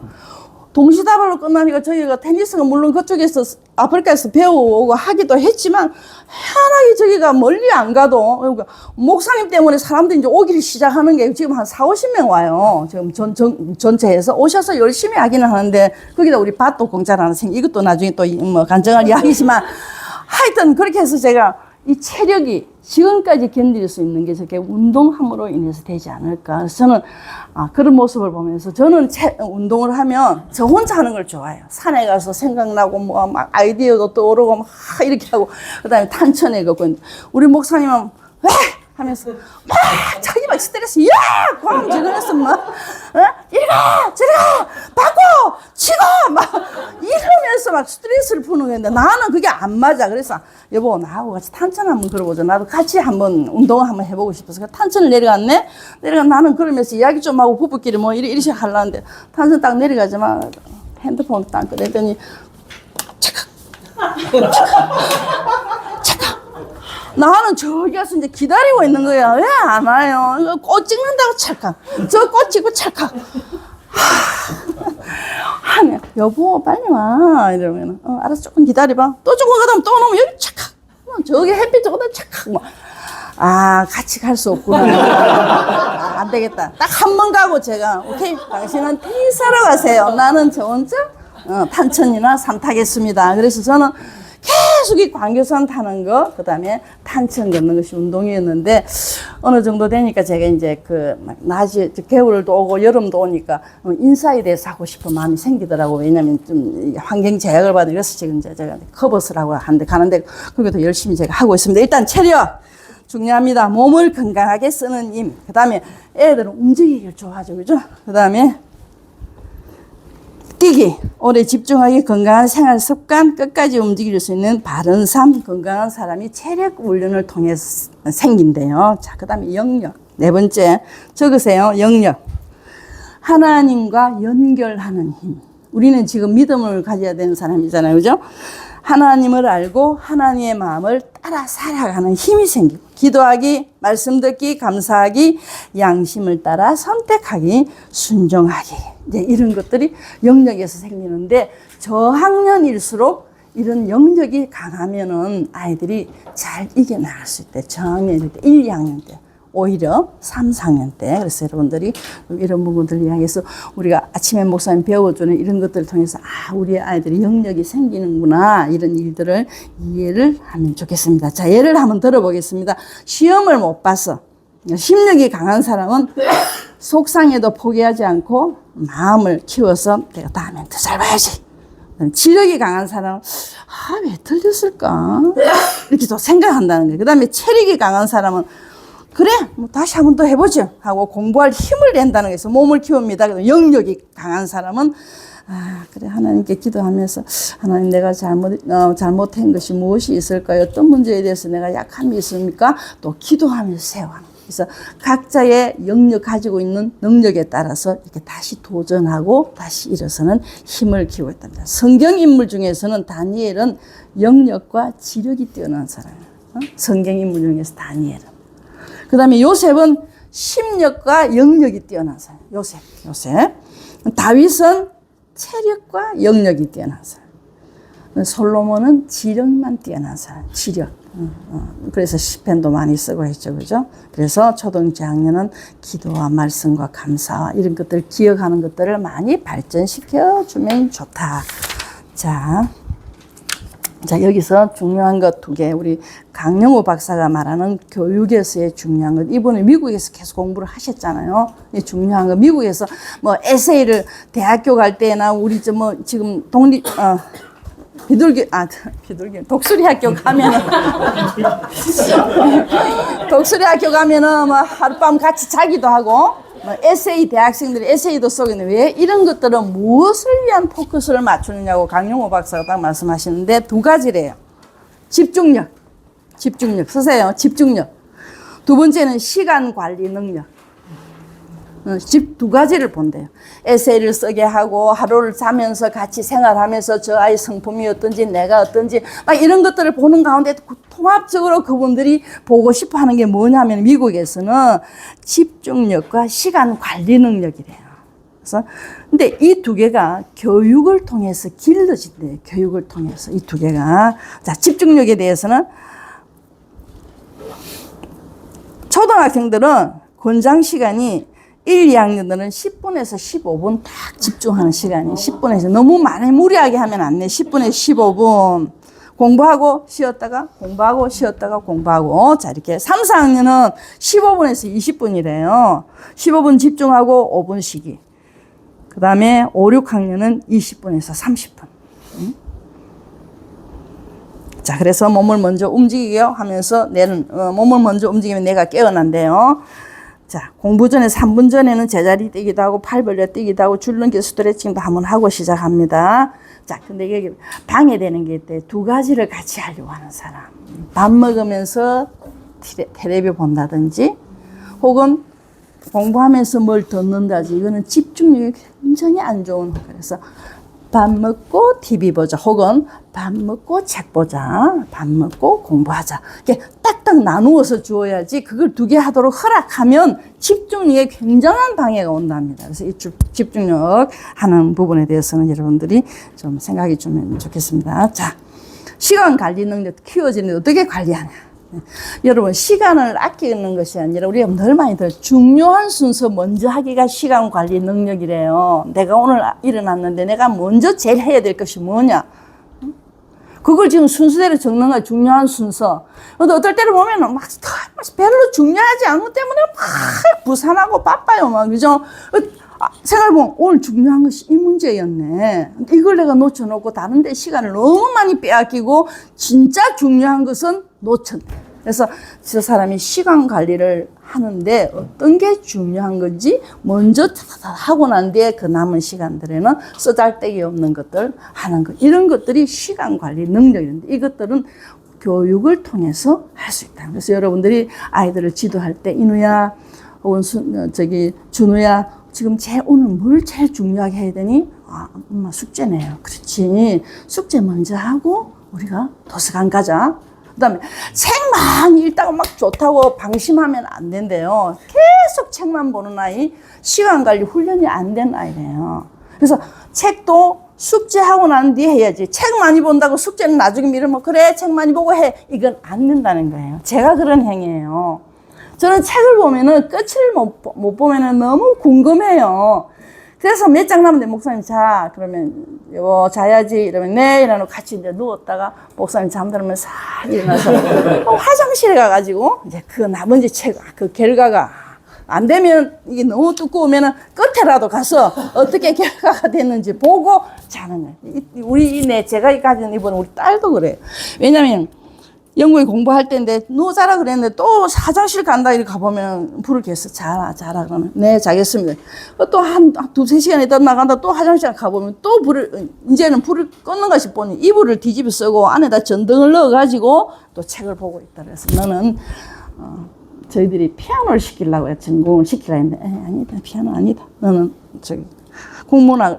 동시다발로 끝나니까 저희가 테니스가 물론 그쪽에서 아프리카에서 배워오고 하기도 했지만 희한하게 저기가 멀리 안 가도 그러니까 목사님 때문에 사람들이 이제 오기를 시작하는 게 지금 한 4, 50명 와요. 지금 전체에서 오셔서 열심히 하기는 하는데 거기다 우리 밭도 공짜로 하나 생기 이것도 나중에 또 뭐 간증할 이야기지만 하여튼 그렇게 해서 제가 이 체력이 지금까지 견딜 수 있는 게 저게 운동함으로 인해서 되지 않을까. 그래서 저는 그런 모습을 보면서 저는 운동을 하면 저 혼자 하는 걸 좋아해요. 산에 가서 생각나고 뭐 막 아이디어도 떠오르고 막 이렇게 하고 그다음에 탄천에 가고 우리 목사님은 왜 하면서 막 자기 막 스트레스 야! 꽝 지르면서 막 이리가 저리가 바꿔 치고 막 이러면서 막 스트레스를 푸는 건데 나는 그게 안 맞아. 그래서 여보 나하고 같이 탄천 한번 걸어보자. 나도 같이 한번 운동을 한번 해보고 싶어서 탄천을 내려갔네. 나는 그러면서 이야기 좀 하고 부부끼리 뭐 이리 하려는데 탄천 딱 내려가지만 핸드폰 딱 꺼냈더니 나는 저기 가서 이제 기다리고 있는 거야. 왜 안 와요? 꽃 찍는다고 찰칵. 저 꽃 찍고 찰칵. 하면 여보 빨리 와 이러면 알았어 조금 기다려봐. 또 조금 가다 또 오면 여기 찰칵. 저기 햇빛 저거다 찰칵. 뭐. 같이 갈 수 없구나. 안 되겠다. 딱 한 번 가고 제가 오케이 당신은 테니스하러 가세요. 나는 저 혼자 탄천이나 산 타겠습니다. 그래서 저는 계속 이 광교산 타는 거, 그 다음에 탄천 걷는 것이 운동이었는데, 어느 정도 되니까 제가 이제 낮에, 겨울도 오고 여름도 오니까 인사에 대해서 하고 싶은 마음이 생기더라고. 왜냐면 좀 환경 제약을 받으니 그래서 지금 이제 제가 커버스라고 하는데 가는데, 거기도 열심히 제가 하고 있습니다. 일단 체력! 중요합니다. 몸을 건강하게 쓰는 힘. 그 다음에 애들은 움직이기를 좋아하죠. 그죠? 그 다음에 뛰기, 오래 집중하기, 건강한 생활 습관, 끝까지 움직일 수 있는 바른 삶, 건강한 사람이 체력 훈련을 통해서 생긴대요. 자, 그 다음에 영역. 네 번째, 적으세요. 영역. 하나님과 연결하는 힘. 우리는 지금 믿음을 가져야 되는 사람이잖아요. 그죠? 하나님을 알고 하나님의 마음을 따라 살아가는 힘이 생기고, 기도하기, 말씀 듣기, 감사하기, 양심을 따라 선택하기, 순종하기. 이제 이런 것들이 영역에서 생기는데, 저학년일수록 이런 영역이 강하면은 아이들이 잘 이겨나갈 수 있대. 저학년일 때, 1, 2학년 때. 오히려 3, 4학년 때. 그래서 여러분들이 이런 부분들을 이야기해서 우리가 아침에 목사님 배워주는 이런 것들을 통해서 우리 아이들이 영역이 생기는구나. 이런 일들을 이해를 하면 좋겠습니다. 자, 예를 한번 들어보겠습니다. 시험을 못 봐서 심력이 강한 사람은 속상해도 포기하지 않고 마음을 키워서 내가 다음엔 더 잘 봐야지. 지력이 강한 사람은 왜 틀렸을까? 이렇게 또 생각한다는 거예요. 그 다음에 체력이 강한 사람은 그래, 뭐 다시 한번 또 해보죠 하고 공부할 힘을 낸다는 거에서 몸을 키웁니다. 영역이 강한 사람은 그래 하나님께 기도하면서 하나님 내가 잘못한 것이 무엇이 있을까요? 어떤 문제에 대해서 내가 약함이 있습니까? 또 기도하면서 세워가는. 그래서 각자의 영역 가지고 있는 능력에 따라서 이렇게 다시 도전하고 다시 일어서는 힘을 키우고 있답니다. 성경 인물 중에서는 다니엘은 영역과 지력이 뛰어난 사람이에요. 성경 인물 중에서 다니엘은. 그 다음에 요셉은 심력과 영역이 뛰어난 사람. 요셉. 다윗은 체력과 영역이 뛰어난 사람. 솔로몬은 지력만 뛰어난 사람. 지력. 그래서 시편도 많이 쓰고 했죠. 그죠? 그래서 초등학년은 기도와 말씀과 감사와 이런 것들 기억하는 것들을 많이 발전시켜 주면 좋다. 자, 여기서 중요한 것 2개. 우리 강영호 박사가 말하는 교육에서의 중요한 것. 이분은 미국에서 계속 공부를 하셨잖아요. 이 중요한 거. 미국에서 뭐 에세이를 대학교 갈 때나 우리 지금 독수리 학교 가면은 뭐 하룻밤 같이 자기도 하고 에세이 대학생들이 에세이도 쓰겠는데 왜 이런 것들은 무엇을 위한 포커스를 맞추느냐고 강용호 박사가 딱 말씀하시는데 2가지래요. 집중력 쓰세요. 집중력. 2번째는 시간 관리 능력. 2가지를 본대요. 에세이를 쓰게 하고 하루를 자면서 같이 생활하면서 저 아이 성품이 어떤지 내가 어떤지 막 이런 것들을 보는 가운데 통합적으로 그분들이 보고 싶어 하는 게 뭐냐면 미국에서는 집중력과 시간 관리 능력이래요. 그래서 근데 이 두 개가 교육을 통해서 길러진대요. 교육을 통해서 이 두 개가. 자, 집중력에 대해서는 초등학생들은 권장 시간이 1, 2학년들은 10분에서 15분 딱 집중하는 시간이 10분에서 너무 많이 무리하게 하면 안 돼. 10분에서 15분 공부하고 쉬었다가 공부하고 쉬었다가 공부하고 자 이렇게 3, 4학년은 15분에서 20분이래요. 15분 집중하고 5분 쉬기. 그 다음에 5, 6학년은 20분에서 30분. 자, 그래서 몸을 먼저 움직이게 하면서 몸을 먼저 움직이면 내가 깨어난대요. 자, 공부 전에 3분 전에는 제자리 뛰기도 하고 팔 벌려 뛰기도 하고 줄넘기 스트레칭도 한번 하고 시작합니다. 자, 근데 여기 방해되는 게 있대. 두 가지를 같이 하려고 하는 사람. 밥 먹으면서 텔레비 본다든지 혹은 공부하면서 뭘 듣는다든지 이거는 집중력이 굉장히 안 좋은. 그래서 밥 먹고 TV 보자 혹은 밥 먹고 책 보자, 밥 먹고 공부하자. 이렇게 딱딱 나누어서 주어야지 그걸 두 개 하도록 허락하면 집중력에 굉장한 방해가 온답니다. 그래서 이 집중력 하는 부분에 대해서는 여러분들이 좀 생각해 주면 좋겠습니다. 자, 시간 관리 능력 키워지는데 어떻게 관리하냐. 여러분 시간을 아끼는 것이 아니라 우리가 늘 많이 들어요. 중요한 순서 먼저 하기가 시간 관리 능력이래요. 내가 오늘 일어났는데 내가 먼저 제일 해야 될 것이 뭐냐. 그걸 지금 순서대로 적는 거야. 중요한 순서. 근데 어떨 때를 보면 막 별로 중요하지 않은 것 때문에 막 부산하고 바빠요. 막 그죠? 생각해보면 오늘 중요한 것이 이 문제였네. 이걸 내가 놓쳐놓고 다른 데 시간을 너무 많이 빼앗기고 진짜 중요한 것은 놓쳤네. 그래서 저 사람이 시간 관리를 하는데 어떤 게 중요한 건지 먼저 하고 난 뒤에 그 남은 시간들에는 쓰잘데기 없는 것들 하는 것. 이런 것들이 시간 관리 능력인데 이것들은 교육을 통해서 할 수 있다. 그래서 여러분들이 아이들을 지도할 때 인우야 혹은 준우야 지금 오늘 뭘 제일 중요하게 해야 되니? 아, 엄마 숙제네요. 그렇지. 숙제 먼저 하고 우리가 도서관 가자. 그 다음에 책 많이 읽다가 막 좋다고 방심하면 안 된대요. 계속 책만 보는 아이, 시간 관리 훈련이 안 된 아이래요. 그래서 책도 숙제하고 난 뒤에 해야지. 책 많이 본다고 숙제는 나중에 미루면 그래 책 많이 보고 해. 이건 안 된다는 거예요. 제가 그런 행위예요. 저는 책을 보면은 끝을 못 보면은 너무 궁금해요. 그래서 몇 장 남았는데 목사님 자 그러면 자야지 이러면 네 이러고 같이 이제 누웠다가 목사님 잠들면 싹 일어나서 화장실에 가가지고 이제 그 나머지 책 그 결과가 안 되면 이게 너무 두꺼우면은 끝에라도 가서 어떻게 결과가 됐는지 보고 자는 거예요. 제가 가진 이번 우리 딸도 그래요. 왜냐면 영국에 공부할 때인데 누워자라 그랬는데 또 화장실 간다 이렇게 가보면 불을 켜서 자라 그러면 네 자겠습니다. 또 한 두세 시간 있다 나간다 또 화장실 가보면 또 이제는 불을 껐는 것이 보니 이불을 뒤집어 쓰고 안에다 전등을 넣어가지고 또 책을 보고 있다. 그래서 너는 저희들이 피아노를 시키려고 해. 전공을 시키려 했는데 아니다 피아노 아니다. 너는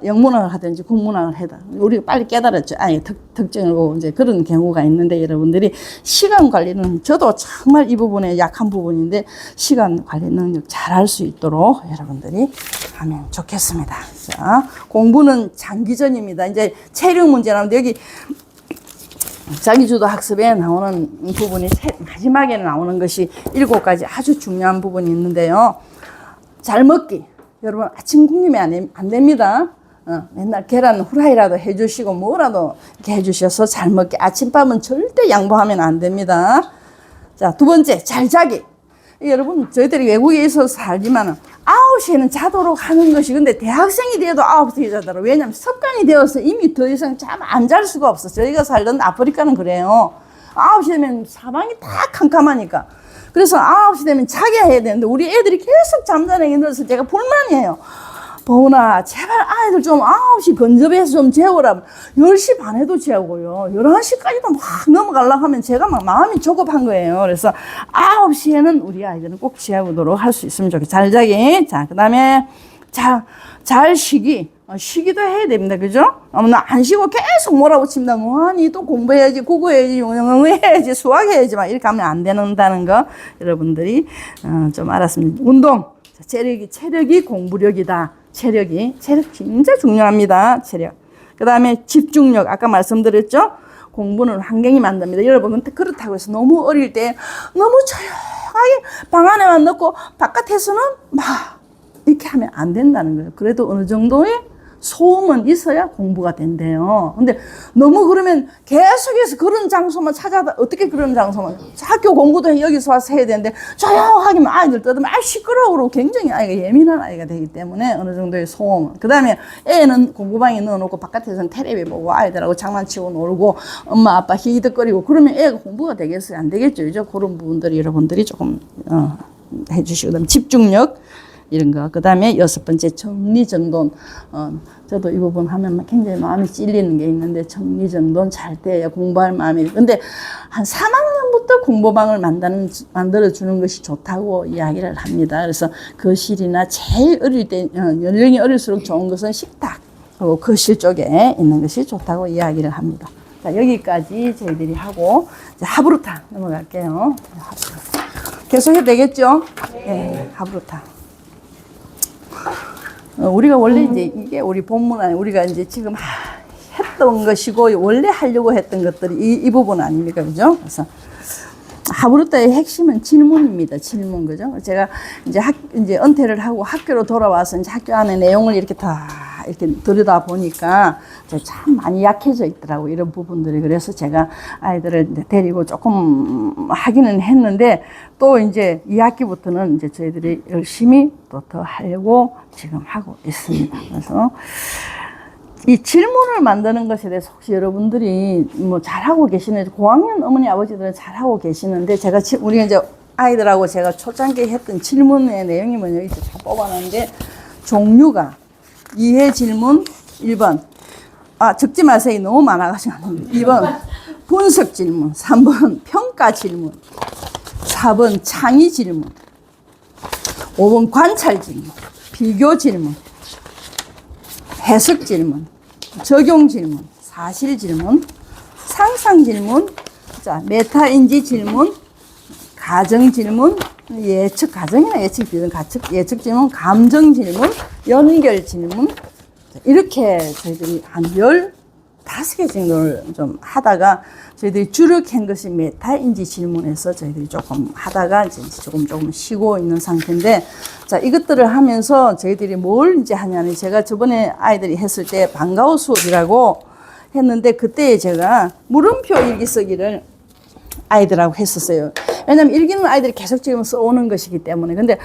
영문학을 하든지 국문학을 해다. 우리가 빨리 깨달았죠. 아예 특징이고 이제 그런 경우가 있는데 여러분들이 시간 관리는 저도 정말 이 부분에 약한 부분인데 시간 관리 능력 잘할 수 있도록 여러분들이 하면 좋겠습니다. 자, 공부는 장기전입니다. 이제 체력 문제 나오는데 여기 자기주도 학습에 나오는 부분이 마지막에 나오는 것이 7가지 아주 중요한 부분이 있는데요. 잘 먹기. 여러분 아침 굶기면 안 됩니다. 맨날 계란 후라이라도 해주시고 뭐라도 이렇게 해주셔서 잘 먹게. 아침밥은 절대 양보하면 안 됩니다. 자, 2번째 잘 자기. 여러분 저희들이 외국에 있어서 살지만 9시에는 자도록 하는 것이 근데 대학생이 돼도 9시에 자더라고요. 왜냐하면 습관이 되어서 이미 더 이상 잠 안 잘 수가 없어. 저희가 살던 아프리카는 그래요. 9시 되면 사방이 다 캄캄하니까. 그래서 9시 되면 자게 해야 되는데 우리 애들이 계속 잠자는 게 늘어서 제가 불만이에요. 보은아 제발 아이들 좀 9시 근접해서 좀 재우라. 10시 반에도 재우고요. 11시까지도 막 넘어가려고 하면 제가 막 마음이 조급한 거예요. 그래서 9시에는 우리 아이들은 꼭 재우도록 할 수 있으면 좋겠어요. 잘 자기. 자, 그 다음에 잘 쉬기. 쉬기도 해야 됩니다. 그죠? 안 쉬고 계속 몰아붙입니다. 뭐하니? 또 공부해야지, 국어 해야지, 영어 해야지, 수학 해야지, 막 이렇게 하면 안 된다는 거 여러분들이 좀 알았으면 운동. 체력이 공부력이다. 체력 진짜 중요합니다. 체력. 그 다음에 집중력, 아까 말씀드렸죠? 공부는 환경이 만듭니다. 여러분, 그렇다고 해서 너무 어릴 때 너무 조용하게 방 안에만 넣고 바깥에서는 막 이렇게 하면 안 된다는 거예요. 그래도 어느 정도의 소음은 있어야 공부가 된대요. 근데 너무 그러면 계속해서 그런 장소만 찾아다, 어떻게 그런 장소만, 학교 공부도 여기서 와서 해야 되는데 조용하게만 아이들 떠들면 시끄러워 그러고 굉장히 아이가 예민한 아이가 되기 때문에 어느 정도의 소음. 그 다음에 애는 공부방에 넣어놓고 바깥에서는 텔레비 보고 아이들하고 장난치고 놀고 엄마 아빠 히히덕거리고 그러면 애가 공부가 되겠어요? 안 되겠죠? 그죠? 그런 부분들이 여러분들이 조금 해주시고, 그다음 집중력 이런 거. 그 다음에 6번째 정리정돈. 저도 이 부분 하면 굉장히 마음이 찔리는 게 있는데, 정리정돈 잘 돼야 공부할 마음이. 근데 한 3학년부터 공부방을 만들어주는 것이 좋다고 이야기를 합니다. 그래서 거실이나 제일 어릴 때, 연령이 어릴수록 좋은 것은 식탁, 그리고 거실 쪽에 있는 것이 좋다고 이야기를 합니다. 자, 여기까지 저희들이 하고, 이제 하브루타 넘어갈게요. 계속 해도 되겠죠? 네, 하브루타. 우리가 원래 이제 이게 우리 본문 안에 우리가 이제 지금 했던 것이고 원래 하려고 했던 것들이 이 부분 아닙니까? 그죠? 그래서 하브루타의 핵심은 질문입니다. 질문, 그죠? 제가 이제 은퇴를 하고 학교로 돌아와서 이제 학교 안에 내용을 이렇게 다 이렇게 들여다 보니까 참 많이 약해져 있더라고, 이런 부분들이. 그래서 제가 아이들을 데리고 조금 하기는 했는데, 또 이제 2학기부터는 이제 저희들이 열심히 또 더 하려고 지금 하고 있습니다. 그래서 이 질문을 만드는 것에 대해서 혹시 여러분들이 뭐 잘하고 계시는지, 고학년 어머니 아버지들은 잘하고 계시는데, 우리가 이제 아이들하고 제가 초창기에 했던 질문의 내용이 뭐냐, 이제 다 뽑아놨는데, 종류가 이해 질문 1번. 적지 마세요. 너무 많아가지고. 2번 분석 질문. 3번 평가 질문. 4번 창의 질문. 5번 관찰 질문. 비교 질문. 해석 질문. 적용 질문. 사실 질문. 상상 질문. 자, 메타인지 질문. 가정 질문. 예측, 가정이나 예측 비전, 예측 질문, 감정 질문, 연결 질문. 이렇게 저희들이 한 15개 정도를 좀 하다가, 저희들이 주력한 것이 메타인지 질문에서 저희들이 조금 하다가 이제 조금 쉬고 있는 상태인데, 자, 이것들을 하면서 저희들이 뭘 이제 하냐면, 제가 저번에 아이들이 했을 때 방과후 수업이라고 했는데, 그때 제가 물음표 일기 쓰기를 아이들하고 했었어요. 왜냐면 일기는 아이들이 계속 지금 써오는 것이기 때문에. 근데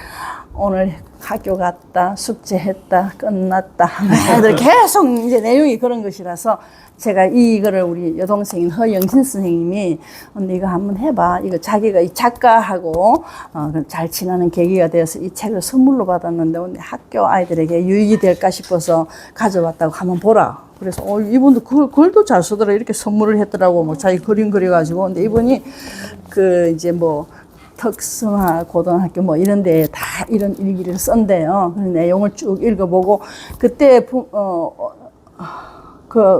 오늘 학교 갔다, 숙제했다, 끝났다, 애들 계속 이제 내용이 그런 것이라서, 제가 이거를 우리 여동생인 허영신 선생님이, 언니 이거 한번 해봐. 이거 자기가 이 작가하고 잘 지나는 계기가 되어서 이 책을 선물로 받았는데, 언니 학교 아이들에게 유익이 될까 싶어서 가져왔다고 한번 보라. 그래서 이분도 글도 잘 쓰더라, 이렇게 선물을 했더라고. 뭐 자기 그림 그려가지고. 근데 이분이 이제 뭐 특성화 고등학교 뭐 이런 데에 다 이런 일기를 쓴대요. 그래서 내용을 쭉 읽어보고, 그때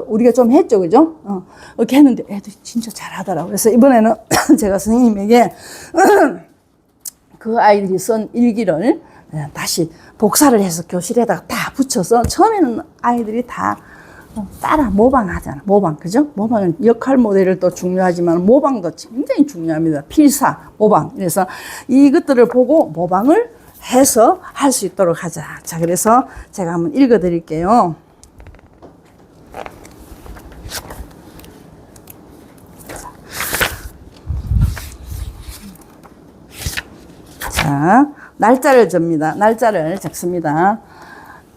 우리가 좀 했죠, 그죠? 이렇게 했는데 애들이 진짜 잘하더라고요. 그래서 이번에는 제가 선생님에게 그 아이들이 쓴 일기를 다시 복사를 해서 교실에다가 다 붙여서, 처음에는 아이들이 다 따라 모방하잖아. 모방, 그죠? 모방은 역할 모델을 또 중요하지만 모방도 굉장히 중요합니다. 필사, 모방. 그래서 이것들을 보고 모방을 해서 할 수 있도록 하자. 자, 그래서 제가 한번 읽어 드릴게요. 자, 날짜를 접니다. 날짜를 적습니다.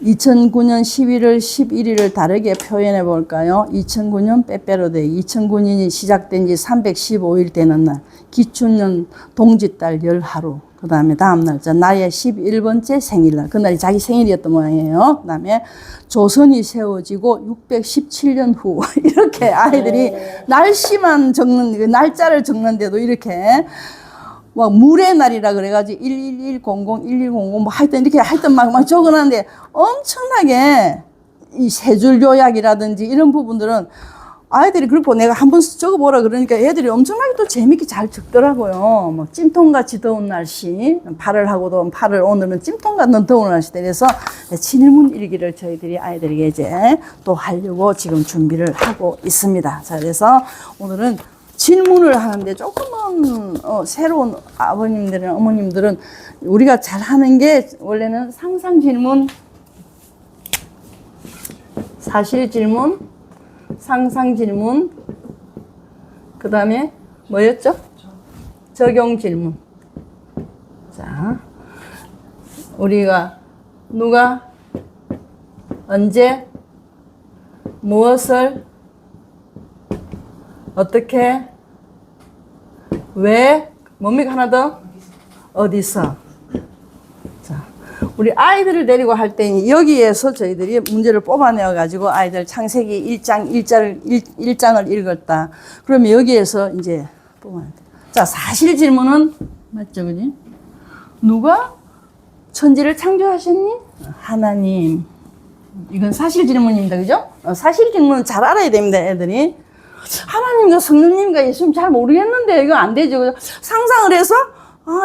2009년 11월 11일을 다르게 표현해 볼까요? 2009년 빼빼로데이, 2009년이 시작된 지 315일 되는 날, 기춘년 동짓달 10하루, 그 다음에 다음 날짜, 나의 11번째 생일날, 그날이 자기 생일이었던 모양이에요. 그 다음에 조선이 세워지고 617년 후, 이렇게 아이들이 날씨만 적는, 날짜를 적는데도 이렇게 막 물의 날이라 그래가지고 11100, 1100, 뭐 하여튼 이렇게 막 적어놨는데, 엄청나게 이 세 줄 요약이라든지 이런 부분들은 아이들이 그렇고 내가 한번 적어보라 그러니까 애들이 엄청나게 또 재밌게 잘 적더라고요. 뭐 찜통같이 더운 날씨, 8월 하고도 8월 오늘은 찜통 같은 더운 날씨 그래서 질문 일기를 저희들이 아이들에게 이제 또 하려고 지금 준비를 하고 있습니다. 자, 그래서 오늘은 질문을 하는데 조금은 새로운 아버님들이나 어머님들은 우리가 잘 하는 게 원래는 상상 질문, 사실 질문, 상상 질문, 그 다음에 뭐였죠? 적용 질문. 자, 우리가 누가 언제 무엇을 어떻게 왜 뭡니까 하나 더 어디서. 자, 우리 아이들을 데리고 할 때 여기에서 저희들이 문제를 뽑아내어 가지고 아이들 창세기 1장을 읽었다. 그러면 여기에서 이제 뽑아내야 돼. 자, 사실 질문은 맞죠, 그지? 누가 천지를 창조하셨니? 하나님. 이건 사실 질문입니다, 그죠? 사실 질문은 잘 알아야 됩니다, 애들이. 하나님과 성령님과 예수님 잘 모르겠는데 이거 안 되죠. 상상을 해서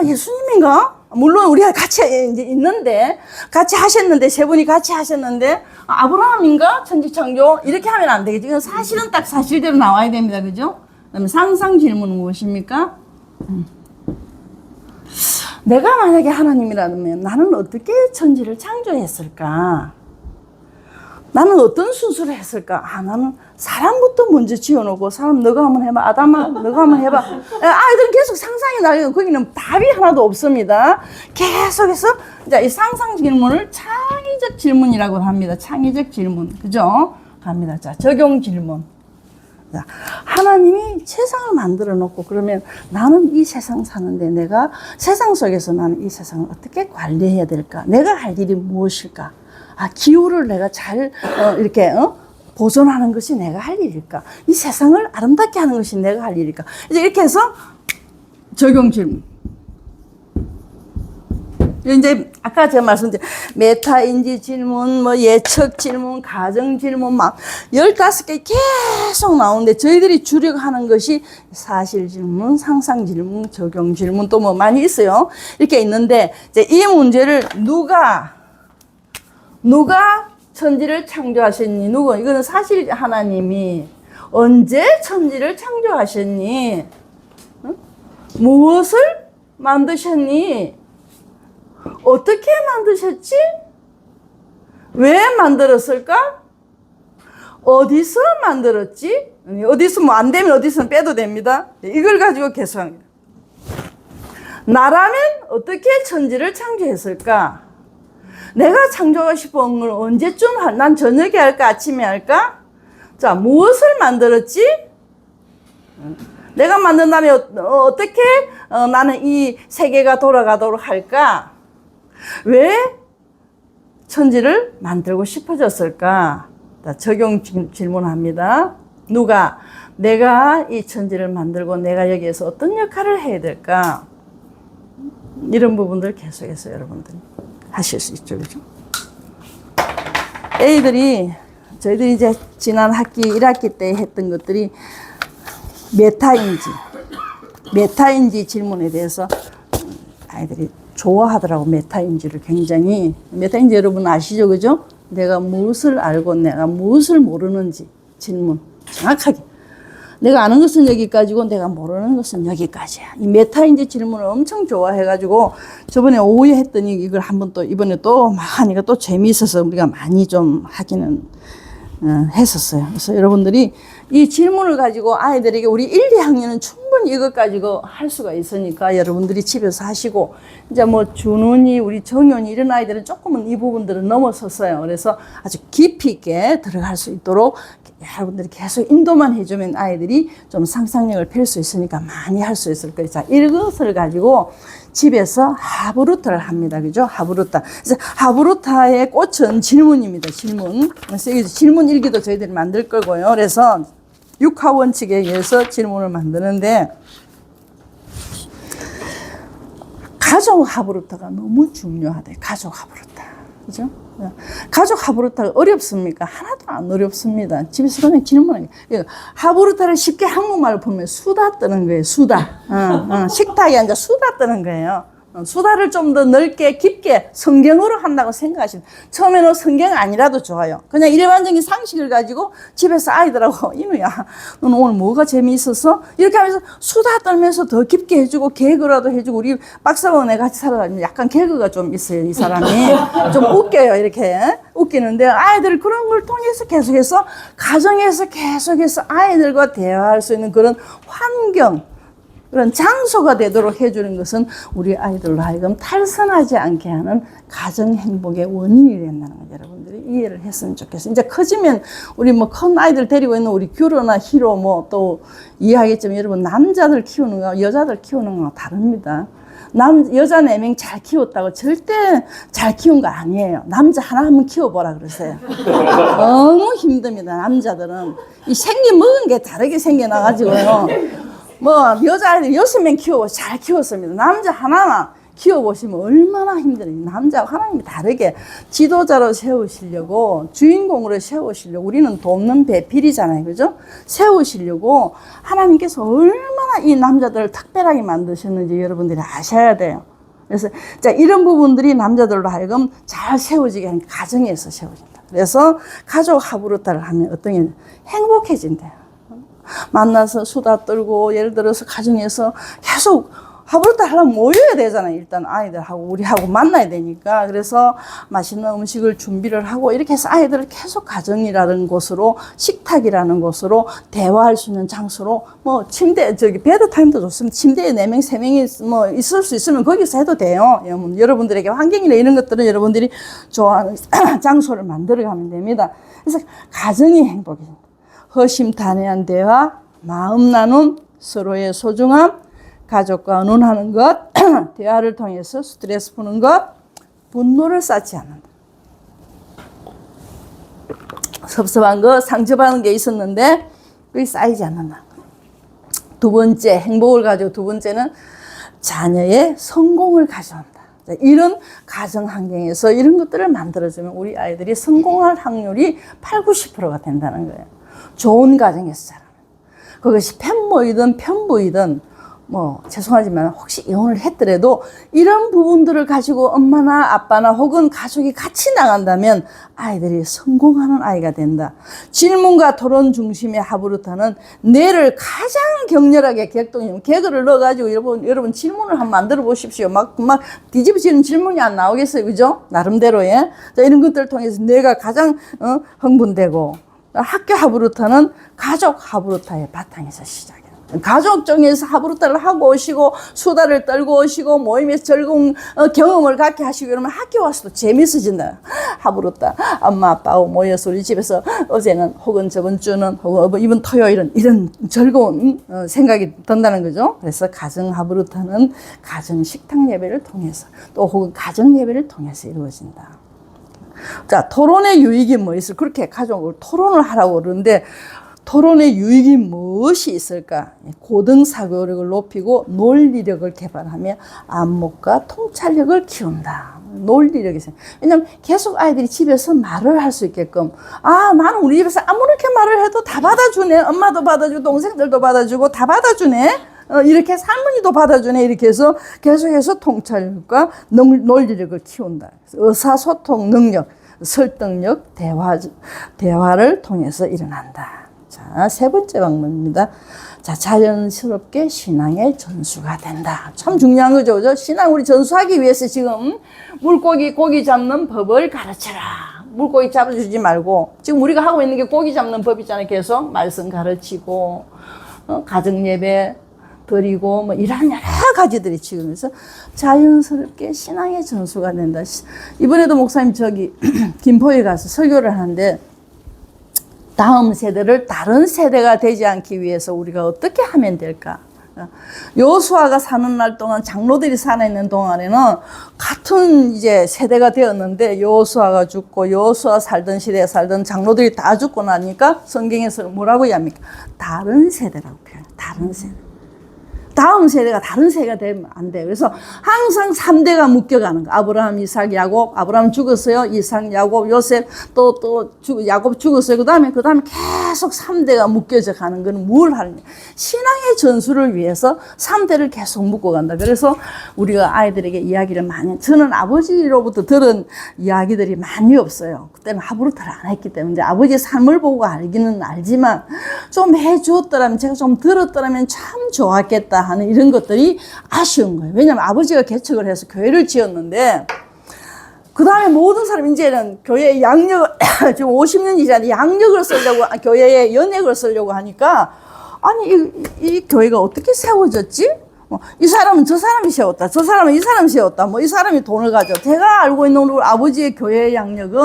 예수님인가? 물론 우리가 같이 이제 있는데 같이 하셨는데 세 분이 같이 하셨는데 아브라함인가? 천지창조 이렇게 하면 안 되겠죠. 이건 사실은 딱 사실대로 나와야 됩니다. 그죠? 그다음에 상상 질문은 무엇입니까? 내가 만약에 하나님이라면 나는 어떻게 천지를 창조했을까? 나는 어떤 순서를 했을까? 나는 사람부터 먼저 지어놓고, 사람 너가 한번 해봐. 아담아, 너가 한번 해봐. 아이들은 계속 상상이 나요. 거기는 답이 하나도 없습니다. 계속해서, 이 상상 질문을 창의적 질문이라고 합니다. 창의적 질문. 그죠? 갑니다. 자, 적용 질문. 자, 하나님이 세상을 만들어 놓고, 그러면 나는 이 세상 사는데 내가 세상 속에서 나는 이 세상을 어떻게 관리해야 될까? 내가 할 일이 무엇일까? 기후를 내가 잘, 이렇게, 보존하는 것이 내가 할 일일까? 이 세상을 아름답게 하는 것이 내가 할 일일까? 이제 이렇게 해서 적용 질문. 이제 아까 제가 말씀드린 메타인지 질문, 뭐 예측 질문, 가정 질문 막 15개 계속 나오는데 저희들이 주력하는 것이 사실 질문, 상상 질문, 적용 질문 또 뭐 많이 있어요. 이렇게 있는데 이제 이 문제를 누가 천지를 창조하셨니? 이거는 사실 하나님이 언제 천지를 창조하셨니? 무엇을 만드셨니? 어떻게 만드셨지? 왜 만들었을까? 어디서 만들었지? 어디서 뭐 안 되면 어디서 빼도 됩니다. 이걸 가지고 계속합니다. 나라면 어떻게 천지를 창조했을까? 내가 창조하고 싶은 걸 언제쯤 난 저녁에 할까? 아침에 할까? 자, 무엇을 만들었지? 내가 만든다면 어떻게 나는 이 세계가 돌아가도록 할까? 왜 천지를 만들고 싶어졌을까? 자, 적용 질문합니다. 내가 이 천지를 만들고 내가 여기에서 어떤 역할을 해야 될까? 이런 부분들 계속해서 여러분들이 하실 수 있죠, 그죠? 저희들이 이제 지난 학기 1학기 때 했던 것들이 메타인지 질문에 대해서 아이들이 좋아하더라고. 메타인지를 굉장히. 메타인지 여러분 아시죠, 그죠? 내가 무엇을 알고 내가 무엇을 모르는지 질문 정확하게. 내가 아는 것은 여기까지고 내가 모르는 것은 여기까지야. 이 메타인지 질문을 엄청 좋아해가지고 저번에 오후에 했더니 이걸 한번 또 이번에 또 막 하니까 또 재미있어서 우리가 많이 좀 하기는 했었어요. 그래서 여러분들이 이 질문을 가지고 아이들에게 우리 1, 2학년은 충분히 이것 가지고 할 수가 있으니까 여러분들이 집에서 하시고 이제 뭐 준훈이 우리 정윤이 이런 아이들은 조금은 이 부분들은 넘어섰어요. 그래서 아주 깊이 있게 들어갈 수 있도록 여러분들이 계속 인도만 해주면 아이들이 좀 상상력을 펼 수 있으니까 많이 할 수 있을 거예요. 자, 이것을 가지고 집에서 하브루타를 합니다. 그죠? 하브루타. 그래서 하브루타의 꽃은 질문입니다. 질문. 그래서 여기서 질문 일기도 저희들이 만들 거고요. 그래서 6화 원칙에 의해서 질문을 만드는데 가족 하브루타가 너무 중요하대. 가족 하브루타. 그죠? 가족 하브루타가 어렵습니까? 하나도 안 어렵습니다. 집에서 그냥 질문하게. 하브루타를 쉽게 한국말로 보면 수다 떠는 거예요. 수다. 식탁에 앉아 수다 떠는 거예요. 수다를 좀 더 넓게 깊게 성경으로 한다고 생각하시면 처음에는 성경 아니라도 좋아요. 그냥 일반적인 상식을 가지고 집에서 아이들하고 이누야 너는 오늘 뭐가 재미있었어? 이렇게 하면서 수다 떨면서 더 깊게 해주고 개그라도 해주고 우리 박사원에 같이 살아다니면 약간 개그가 좀 있어요. 이 사람이 좀 웃겨요. 이렇게 웃기는데 아이들 그런 걸 통해서 계속해서 가정에서 계속해서 아이들과 대화할 수 있는 그런 환경 그런 장소가 되도록 해주는 것은 우리 아이들로 하여금 탈선하지 않게 하는 가정 행복의 원인이 된다는 거 여러분들이 이해를 했으면 좋겠어요. 이제 커지면 우리 뭐 큰 아이들 데리고 있는 우리 규로나 희로 뭐 또 이해하겠지만 여러분 남자들 키우는 거 여자들 키우는 거 다릅니다. 여자 4명 잘 키웠다고 절대 잘 키운 거 아니에요. 남자 하나 한번 키워보라 그러세요. 너무 힘듭니다. 남자들은 이 생기 먹은 게 다르게 생겨나가지고요. 뭐 여자아이들 6명 키워 잘 키웠습니다. 남자 하나만 키워보시면 얼마나 힘들어요. 남자하고 하나님이 다르게 지도자로 세우시려고 주인공으로 세우시려고 우리는 돕는 배필이잖아요. 그죠? 세우시려고 하나님께서 얼마나 이 남자들을 특별하게 만드셨는지 여러분들이 아셔야 돼요. 그래서 자 이런 부분들이 남자들로 하여금 잘 세워지게 하는 가정에서 세워진다. 그래서 가족 하브루타를 하면 어떤 게 행복해진대요. 만나서 수다 떨고 예를 들어서 가정에서 계속 하브루타 하려면 모여야 되잖아요. 일단 아이들하고 우리하고 만나야 되니까. 그래서 맛있는 음식을 준비를 하고 이렇게 해서 아이들을 계속 가정이라는 곳으로 식탁이라는 곳으로 대화할 수 있는 장소로 뭐 침대 베드 타임도 좋습니다. 침대에 4명 3명이 뭐 있을 수 있으면 거기서 해도 돼요. 여러분들에게 환경이나 이런 것들은 여러분들이 좋아하는 장소를 만들어가면 됩니다. 그래서 가정이 행복해집니다. 허심탄회한 대화, 마음 나눔, 서로의 소중함, 가족과 의논하는 것, 대화를 통해서 스트레스 푸는 것, 분노를 쌓지 않는다. 섭섭한 거, 상처받은 게 있었는데 그게 쌓이지 않는다. 두 번째, 행복을 가지고 두 번째는 자녀의 성공을 가져온다. 이런 가정 환경에서 이런 것들을 만들어주면 우리 아이들이 성공할 확률이 80~90%가 된다는 거예요. 좋은 가정에서 자라는 그것이 편모이든 편부이든 뭐 죄송하지만 혹시 이혼을 했더라도 이런 부분들을 가지고 엄마나 아빠나 혹은 가족이 같이 나간다면 아이들이 성공하는 아이가 된다. 질문과 토론 중심의 하브루타는 뇌를 가장 격렬하게 개그를 넣어가지고 여러분 질문을 한번 만들어 보십시오. 막 뒤집어지는 질문이 안 나오겠어요. 그죠? 나름대로의. 자, 이런 것들을 통해서 뇌가 가장 흥분되고 학교 하브루타는 가족 하브루타의 바탕에서 시작해요. 가족 중에서 하브루타를 하고 오시고 수다를 떨고 오시고 모임에서 즐거운 경험을 갖게 하시고 이러면 학교 와서도 재밌어진다. 하브루타 엄마 아빠하고 모여서 우리 집에서 어제는 혹은 저번 주는 혹은 이번 토요일은 이런 즐거운 생각이 든다는 거죠. 그래서 가정 하브루타는 가정 식탁 예배를 통해서 또 혹은 가정 예배를 통해서 이루어진다. 자, 토론의 유익이 뭐 있을? 그렇게 가족을 토론을 하라고 그러는데 토론의 유익이 무엇이 있을까? 고등 사고력을 높이고 논리력을 개발하며 안목과 통찰력을 키운다. 논리력이 있어요. 왜냐면 계속 아이들이 집에서 말을 할 수 있게끔 나는 우리 집에서 아무렇게 말을 해도 다 받아주네. 엄마도 받아주고 동생들도 받아주고 다 받아주네. 이렇게 할머니도 받아주네. 이렇게 해서 계속해서 통찰력과 논리력을 키운다. 의사소통 능력, 설득력, 대화를 통해서 일어난다. 자, 세 번째 방법입니다. 자, 자연스럽게 신앙의 전수가 된다. 참 중요한 거죠. 그죠? 신앙 우리 전수하기 위해서 지금 고기 잡는 법을 가르쳐라. 물고기 잡아주지 말고 지금 우리가 하고 있는 게 고기 잡는 법이잖아요. 계속 말씀 가르치고 가정 예배 드리고 뭐 이런 여러 가지들이 지금 그래서 자연스럽게 신앙의 전수가 된다. 이번에도 목사님 김포에 가서 설교를 하는데 다음 세대를 다른 세대가 되지 않기 위해서 우리가 어떻게 하면 될까? 여호수아가 사는 날 동안 장로들이 살아있는 동안에는 같은 이제 세대가 되었는데 여호수아가 죽고 여호수아 살던 시대에 살던 장로들이 다 죽고 나니까 성경에서는 뭐라고 이야기합니까? 다른 세대라고 표현해요. 다른 세대. 다음 세대가 다른 세대가 되면 안 돼요. 그래서 항상 3대가 묶여가는 거. 아브라함, 이삭, 야곱. 아브라함 죽었어요. 이삭, 야곱, 요셉 야곱 죽었어요. 그 다음에 계속 3대가 묶여져 가는 거는 뭘 하느냐. 신앙의 전수를 위해서 3대를 계속 묶어간다. 그래서 우리가 아이들에게 이야기를 많이, 저는 아버지로부터 들은 이야기들이 많이 없어요. 그때는 하부르트를 안 했기 때문에 아버지의 삶을 보고 알기는 알지만 좀 해주었더라면, 제가 좀 들었더라면 참 좋았겠다 하는 이런 것들이 아쉬운 거예요. 왜냐하면 아버지가 개척을 해서 교회를 지었는데 그 다음에 모든 사람이 이제는 교회의 양력을 지금 50년이 지났는데 양력을 쓰려고, 교회의 연액을 쓰려고 하니까 아니 이 교회가 어떻게 세워졌지? 이 사람은 저 사람이 세웠다. 저 사람은 이 사람이 세웠다. 이 사람이 돈을 가져. 제가 알고 있는 우리 아버지의 교회의 양력은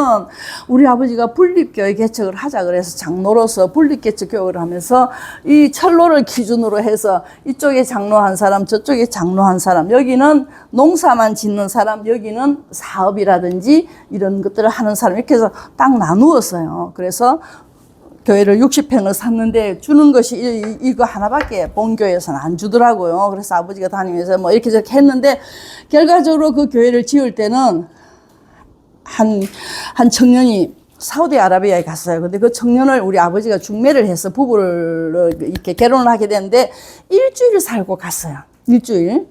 우리 아버지가 분립교회 개척을 하자 그래서 장로로서 분립개척 교육을 하면서 이 철로를 기준으로 해서 이쪽에 장로 한 사람, 저쪽에 장로 한 사람, 여기는 농사만 짓는 사람, 여기는 사업이라든지 이런 것들을 하는 사람, 이렇게 해서 딱 나누었어요. 그래서 교회를 60평을 샀는데 주는 것이 이거 하나밖에 본교회에서는 안 주더라고요. 그래서 아버지가 다니면서 뭐 이렇게 저렇게 했는데 결과적으로 그 교회를 지을 때는 한 청년이 사우디아라비아에 갔어요. 근데 그 청년을 우리 아버지가 중매를 해서 부부를 이렇게 결혼을 하게 됐는데 일주일 살고 갔어요. 일주일.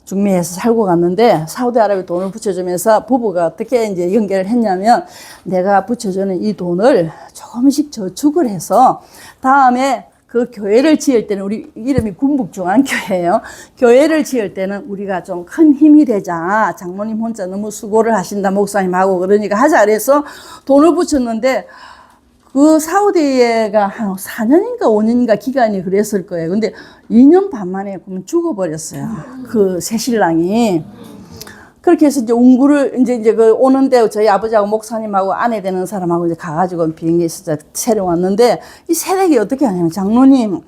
중매해서 살고 갔는데 사우디아라비아 돈을 붙여주면서 부부가 어떻게 이제 연결을 했냐면 내가 붙여주는 이 돈을 조금씩 저축을 해서 다음에 그 교회를 지을 때는 우리 이름이 군북중앙교회예요. 교회를 지을 때는 우리가 좀 큰 힘이 되자. 장모님 혼자 너무 수고를 하신다. 목사님하고 그러니까 하자 그래서 돈을 붙였는데 그 사우디가 한 4년인가 5년인가 기간이 그랬을 거예요. 근데 2년 반 만에 죽어버렸어요. 그 새신랑이. 그렇게 해서 이제 운구를 이제 그 오는데 저희 아버지하고 목사님하고 아내 되는 사람하고 이제 가가지고 비행기에서 새려 왔는데 이 새댁이 어떻게 하냐면 장로님,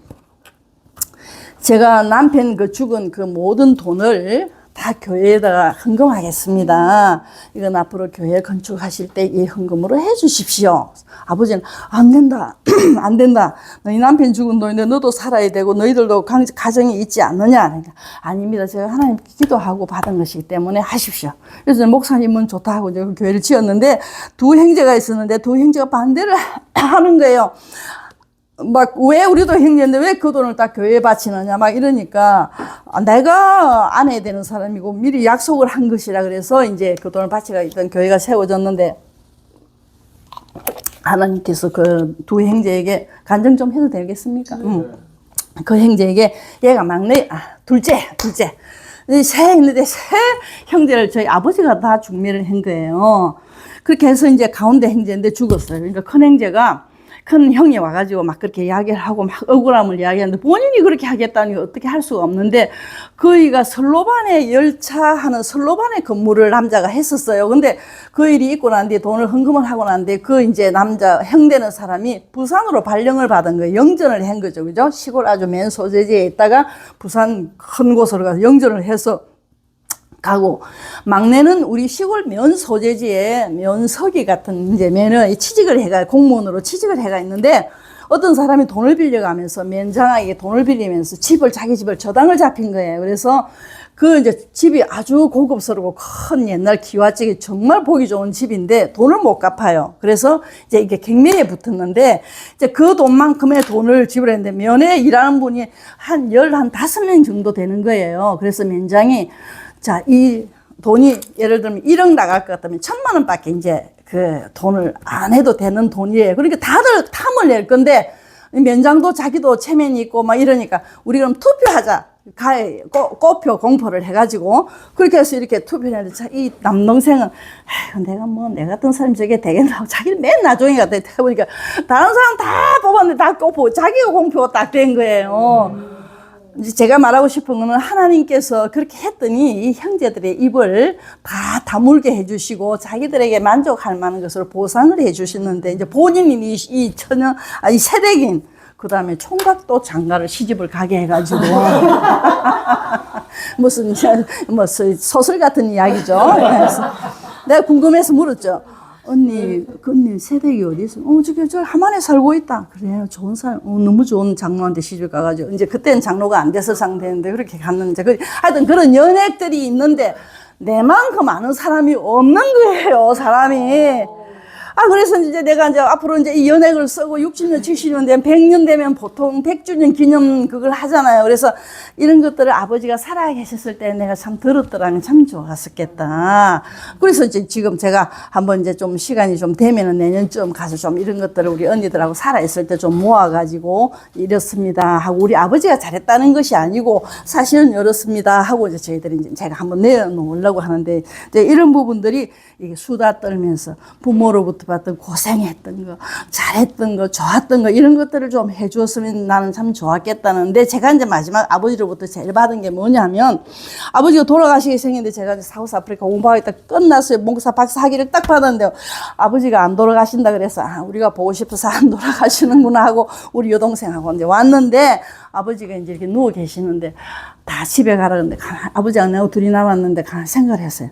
제가 남편 그 죽은 그 모든 돈을 다 교회에다가 헌금하겠습니다. 이건 앞으로 교회 건축하실 때 이 헌금으로 해 주십시오. 아버지는 안 된다. 안 된다. 너희 남편 죽은 돈인데 너도 살아야 되고 너희들도 가정이 있지 않느냐. 그러니까 아닙니다. 제가 하나님 기도하고 받은 것이기 때문에 하십시오. 그래서 목사님은 좋다 하고 이제 그 교회를 지었는데 두 형제가 있었는데 두 형제가 반대를 하는 거예요. 막 왜 우리도 형제인데 왜 그 돈을 딱 교회에 바치느냐 막 이러니까 내가 아내 되는 사람이고 미리 약속을 한 것이라 그래서 이제 그 돈을 바치가 있던 교회가 세워졌는데 하나님께서 그 두 형제에게 간증 좀 해도 되겠습니까? 그 형제에게 얘가 막내, 둘째 세 있는데 세 형제를 저희 아버지가 다 중매를 한 거예요. 그렇게 해서 이제 가운데 형제인데 죽었어요. 그러니까 큰 형제가 큰 형이 와가지고 막 그렇게 이야기를 하고 막 억울함을 이야기하는데 본인이 그렇게 하겠다니 어떻게 할 수가 없는데 그이가 선로반에 열차하는 선로반에 근무를 남자가 했었어요. 근데 그 일이 있고 난 뒤에 돈을 헌금을 하고 난 뒤에 그 이제 남자 형 되는 사람이 부산으로 발령을 받은 거예요. 영전을 한 거죠. 그죠? 시골 아주 맨 소재지에 있다가 부산 큰 곳으로 가서 영전을 해서 가고 막내는 우리 시골 면 소재지에 면서기 같은 이제 면을 취직을 해가 공무원으로 취직을 해가 있는데 어떤 사람이 돈을 빌려가면서 면장에게 돈을 빌리면서 자기 집을 저당을 잡힌 거예요. 그래서 그 이제 집이 아주 고급스럽고 큰 옛날 기와집이 정말 보기 좋은 집인데 돈을 못 갚아요. 그래서 이제 이게 갱매에 붙었는데 이제 그 돈만큼의 돈을 지불했는데 면에 일하는 분이 한 15명 정도 되는 거예요. 그래서 면장이 자, 이 돈이 예를 들면 1억 나갈 것 같다면 1,000만 원밖에 이제 그 돈을 안 해도 되는 돈이에요. 그러니까 다들 탐을 낼 건데 면장도 자기도 체면이 있고 막 이러니까 우리 그럼 투표하자. 꽃표 공포를 해가지고 그렇게 해서 이렇게 투표를 했는데 이 남동생은 내가 같은 사람이 저게 되겠나 하고 자기는 맨 나중에 갔다 해보니까 다른 사람 다 뽑았는데 다 꽃표 자기가 공표가 딱 된 거예요. 제가 말하고 싶은 거는 하나님께서 그렇게 했더니 이 형제들의 입을 다 다물게 해주시고 자기들에게 만족할 만한 것을 보상을 해주시는데 이제 본인이 이 세대긴 그 다음에 총각도 장가를 시집을 가게 해가지고 무슨 소설 같은 이야기죠. 그래서 내가 궁금해서 물었죠. 언니, 그 언니 새댁이 어디 있어? 저 함안에 살고 있다. 그래요. 좋은 사람, 너무 좋은 장로한테 시집 가가지고. 이제 그때는 장로가 안 돼서 상대인데 그렇게 갔는데. 하여튼 그런 연액들이 있는데 내만큼 아는 사람이 없는 거예요, 사람이. 그래서 이제 내가 이제 앞으로 이제 이 연액을 쓰고 60년, 70년 되면 100년 되면 보통 100주년 기념 그걸 하잖아요. 그래서 이런 것들을 아버지가 살아 계셨을 때 내가 참 들었더라면 참 좋았었겠다. 그래서 이제 지금 제가 한번 이제 좀 시간이 좀 되면은 내년쯤 가서 좀 이런 것들을 우리 언니들하고 살아있을 때 좀 모아가지고 이렇습니다 하고 우리 아버지가 잘했다는 것이 아니고 사실은 이렇습니다 하고 이제 저희들이 이제 제가 한번 내놓으려고 하는데 이제 이런 부분들이 이게 수다 떨면서 부모로부터 받던 고생했던 거, 잘했던 거, 좋았던 거 이런 것들을 좀 해주었으면 나는 참 좋았겠다는데 제가 이제 마지막 아버지로부터 제일 받은 게 뭐냐면 아버지가 돌아가시게 생겼는데 제가 이제 사우스 아프리카 공부하고 있다 끝났어요. 목사 박사 학위를 딱 받았는데 아버지가 안 돌아가신다 그래서 우리가 보고 싶어서 안 돌아가시는구나 하고 우리 여동생하고 이제 왔는데 아버지가 이제 이렇게 누워 계시는데 다 집에 가라 그러는데 아버지랑 내가 둘이 남았는데 가만 생각을 했어요.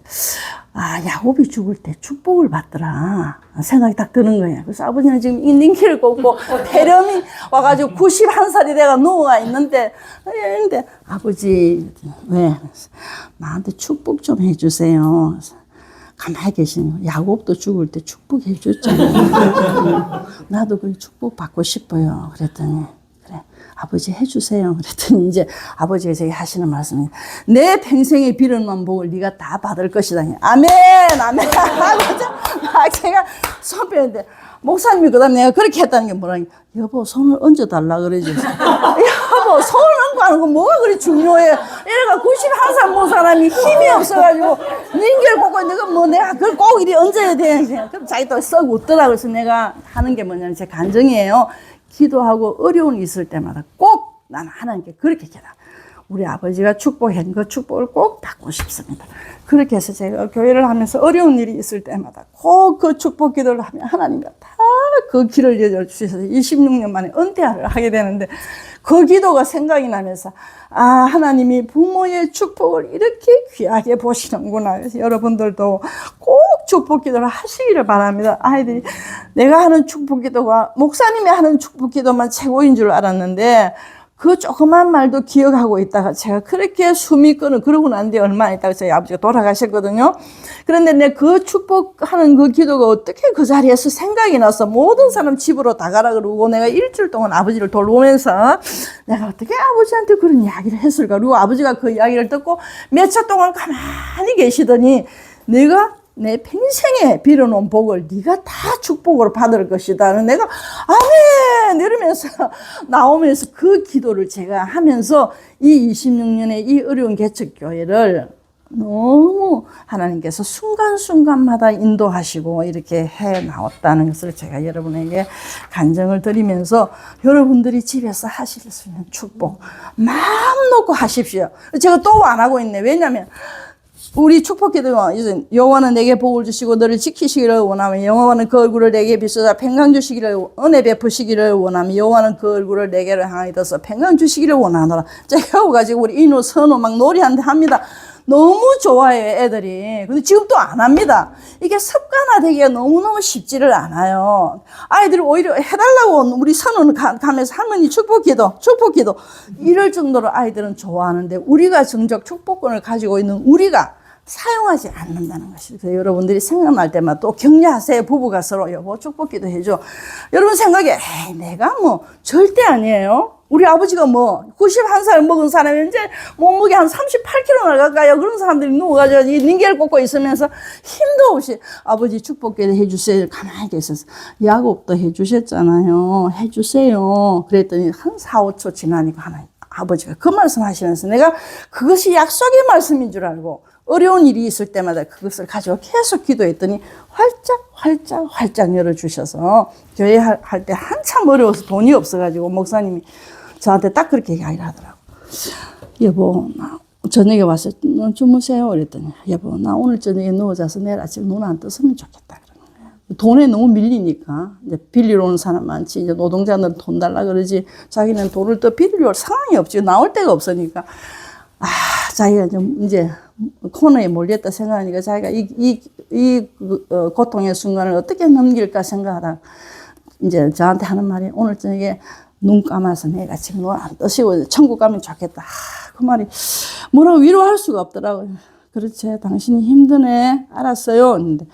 야곱이 죽을 때 축복을 받더라. 생각이 딱 드는 거예요. 그래서 아버지는 지금 인닝키를 꽂고 폐렴이 와가지고 91살이 돼가 누워가 있는데, 아버지, 왜? 나한테 축복 좀 해주세요. 가만히 계시는 야곱도 죽을 때 축복해 줬잖아요. 나도 그 축복 받고 싶어요. 그랬더니 그래 아버지 해주세요. 그랬더니 이제 아버지가 제게 하시는 말씀이 내 평생에 빌어놓은 복을 네가 다 받을 것이다. 아멘 아멘 하고 제가 손 빼는데 목사님이 그다음 내가 그렇게 했다는 게 뭐라니 여보 손을 얹어달라 그러지. 여보 손을 얹고 하는 건 뭐가 그리 중요해. 얘가 91살 먹은 사람이 힘이 없어가지고 닌겔 꽂고 내가 뭐 내가 그걸 꼭 이리 얹어야 돼. 그럼 자기 또 썩 웃더라. 그래서 내가 하는 게 뭐냐면 제 간증이에요. 기도하고 어려움이 있을 때마다 꼭 나는 하나님께 그렇게 기도해. 우리 아버지가 축복한 그 축복을 꼭 받고 싶습니다. 그렇게 해서 제가 교회를 하면서 어려운 일이 있을 때마다 꼭 그 축복 기도를 하면 하나님이 다 그 길을 열어주셔서 26년 만에 은퇴를 하게 되는데 그 기도가 생각이 나면서 하나님이 부모의 축복을 이렇게 귀하게 보시는구나. 그래서 여러분들도 꼭 축복 기도를 하시기를 바랍니다. 아이들이 내가 하는 축복 기도가 목사님이 하는 축복 기도만 최고인 줄 알았는데 그 조그만 말도 기억하고 있다가 제가 그렇게 숨이 끊어 그러고 난 뒤에 얼마 있다가 저희 아버지가 돌아가셨거든요. 그런데 내 그 축복하는 그 기도가 어떻게 그 자리에서 생각이 나서 모든 사람 집으로 다 가라 그러고 내가 일주일 동안 아버지를 돌보면서 내가 어떻게 아버지한테 그런 이야기를 했을까. 그리고 아버지가 그 이야기를 듣고 몇 초 동안 가만히 계시더니 내가 내 평생에 빌어놓은 복을 네가 다 축복으로 받을 것이다. 내가 아멘 이러면서 나오면서 그 기도를 제가 하면서 이 26년의 이 어려운 개척교회를 너무 하나님께서 순간순간마다 인도하시고 이렇게 해 나왔다는 것을 제가 여러분에게 간증을 드리면서 여러분들이 집에서 하실 수 있는 축복 마음 놓고 하십시오. 제가 또 안 하고 있네. 왜냐하면 우리 축복기도 이제 여호와는 내게 복을 주시고 너를 지키시기를 원하며 여호와는 그 얼굴을 내게 비추사 평강 주시기를 은혜 베푸시기를 원하며 여호와는 그 얼굴을 내게로 향하여 둬서 평강 주시기를 원하노라. 제가 가지고 우리 인호 선호 막 놀이한테 합니다. 너무 좋아해요 애들이. 근데 지금 또 안 합니다. 이게 습관화되기가 너무너무 쉽지를 않아요. 아이들이 오히려 해달라고 우리 선호는 가면서 할머니 축복기도 이럴 정도로 아이들은 좋아하는데 우리가 정작 축복권을 가지고 있는 우리가 사용하지 않는다는 것이. 그래서 여러분들이 생각날 때마다 또 격려하세요. 부부가 서로 여보 축복기도 해줘. 여러분 생각에 내가 뭐 절대 아니에요. 우리 아버지가 뭐 91살 먹은 사람이 이제 몸무게 한 38kg 나갈까요? 그런 사람들이 누워가지고 이 닌겔 꽂고 있으면서 힘도 없이 아버지 축복기도 해주세요. 가만히 계셔서 야곱도 해주셨잖아요. 해주세요. 그랬더니 한 4, 5초 지나니까 하나님 아버지가 그 말씀 하시면서 내가 그것이 약속의 말씀인 줄 알고 어려운 일이 있을 때마다 그것을 가지고 계속 기도했더니 활짝 열어주셔서 교회 할 때 한참 어려워서 돈이 없어가지고 목사님이 저한테 딱 그렇게 이야기를 하더라고. 여보, 나 저녁에 와서 너 주무세요. 그랬더니 여보, 나 오늘 저녁에 누워자서 내일 아침 눈 안 떴으면 좋겠다. 그러는 거야. 돈에 너무 밀리니까 이제 빌리러 오는 사람 많지. 이제 노동자들은 돈 달라 그러지. 자기는 돈을 또 빌리러 올 상황이 없지. 나올 데가 없으니까. 자기가 좀 이제 코너에 몰렸다 생각하니까 자기가 고통의 순간을 어떻게 넘길까 생각하다 이제 저한테 하는 말이 오늘 저녁에 눈 감아서 내가 지금 눈 안 뜨시고 천국 가면 좋겠다. 그 말이 뭐라고 위로할 수가 없더라고요. 그렇지, 당신이 힘드네. 알았어요. 근데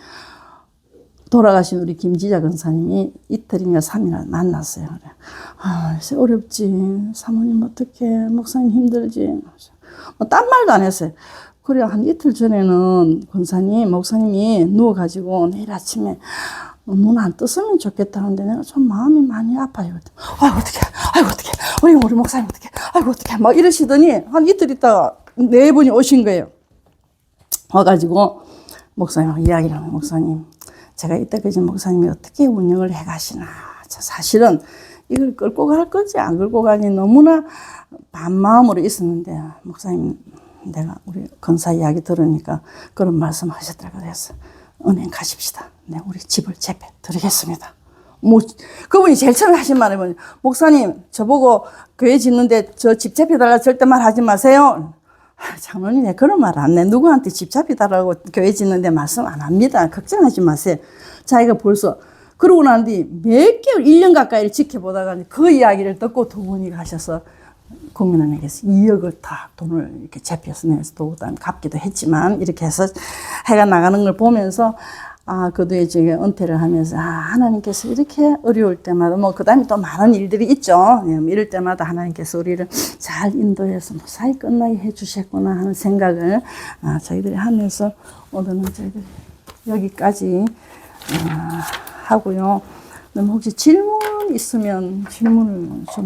돌아가신 우리 김지자 권사님이 이틀이나 3일 만났어요. 그래. 아, 어렵지. 사모님 어떡해. 목사님 힘들지. 딴 말도 안 했어요. 그래, 한 이틀 전에는 권사님, 목사님이 누워가지고 내일 아침에 눈 안 떴으면 좋겠다는데 내가 좀 마음이 많이 아파요. 아이고, 어떡해. 아이고, 어떡해. 우리 목사님 어떡해. 아이고, 어떡해. 막 이러시더니 한 이틀 있다가 네 분이 오신 거예요. 와가지고 목사님하고 이야기를 하면 목사님, 제가 이때까지 목사님이 어떻게 운영을 해 가시나. 사실은 이걸 끌고 갈 거지 안 끌고 가니 너무나 반마음으로 있었는데 목사님 내가 우리 권사 이야기 들으니까 그런 말씀 하셨더라고요. 그래서 은행 가십시다. 네, 우리 집을 재패 드리겠습니다. 뭐 그분이 제일 처음에 하신 말이 뭐냐. 목사님 저보고 교회 짓는데 저 집 재패달라 절대 말하지 마세요. 장로님 그런 말 안 해. 누구한테 집 잡히다라고 교회 짓는데 말씀 안 합니다. 걱정하지 마세요. 자기가 벌써 그러고 난 뒤 몇 개월 1년 가까이를 지켜보다가 그 이야기를 듣고 두 분이 가셔서 국민은행에서 2억을 다 돈을 이렇게 잡혀서 내서 또 그다음에 갚기도 했지만 이렇게 해서 해가 나가는 걸 보면서 아, 그 뒤에 저기 은퇴를 하면서, 아, 하나님께서 이렇게 어려울 때마다, 뭐, 그 다음에 또 많은 일들이 있죠. 이럴 때마다 하나님께서 우리를 잘 인도해서 무사히 끝나게 해 주셨구나 하는 생각을, 저희들이 하면서 오늘은 저희들이 여기까지, 하고요. 그럼 혹시 질문 있으면 질문을 좀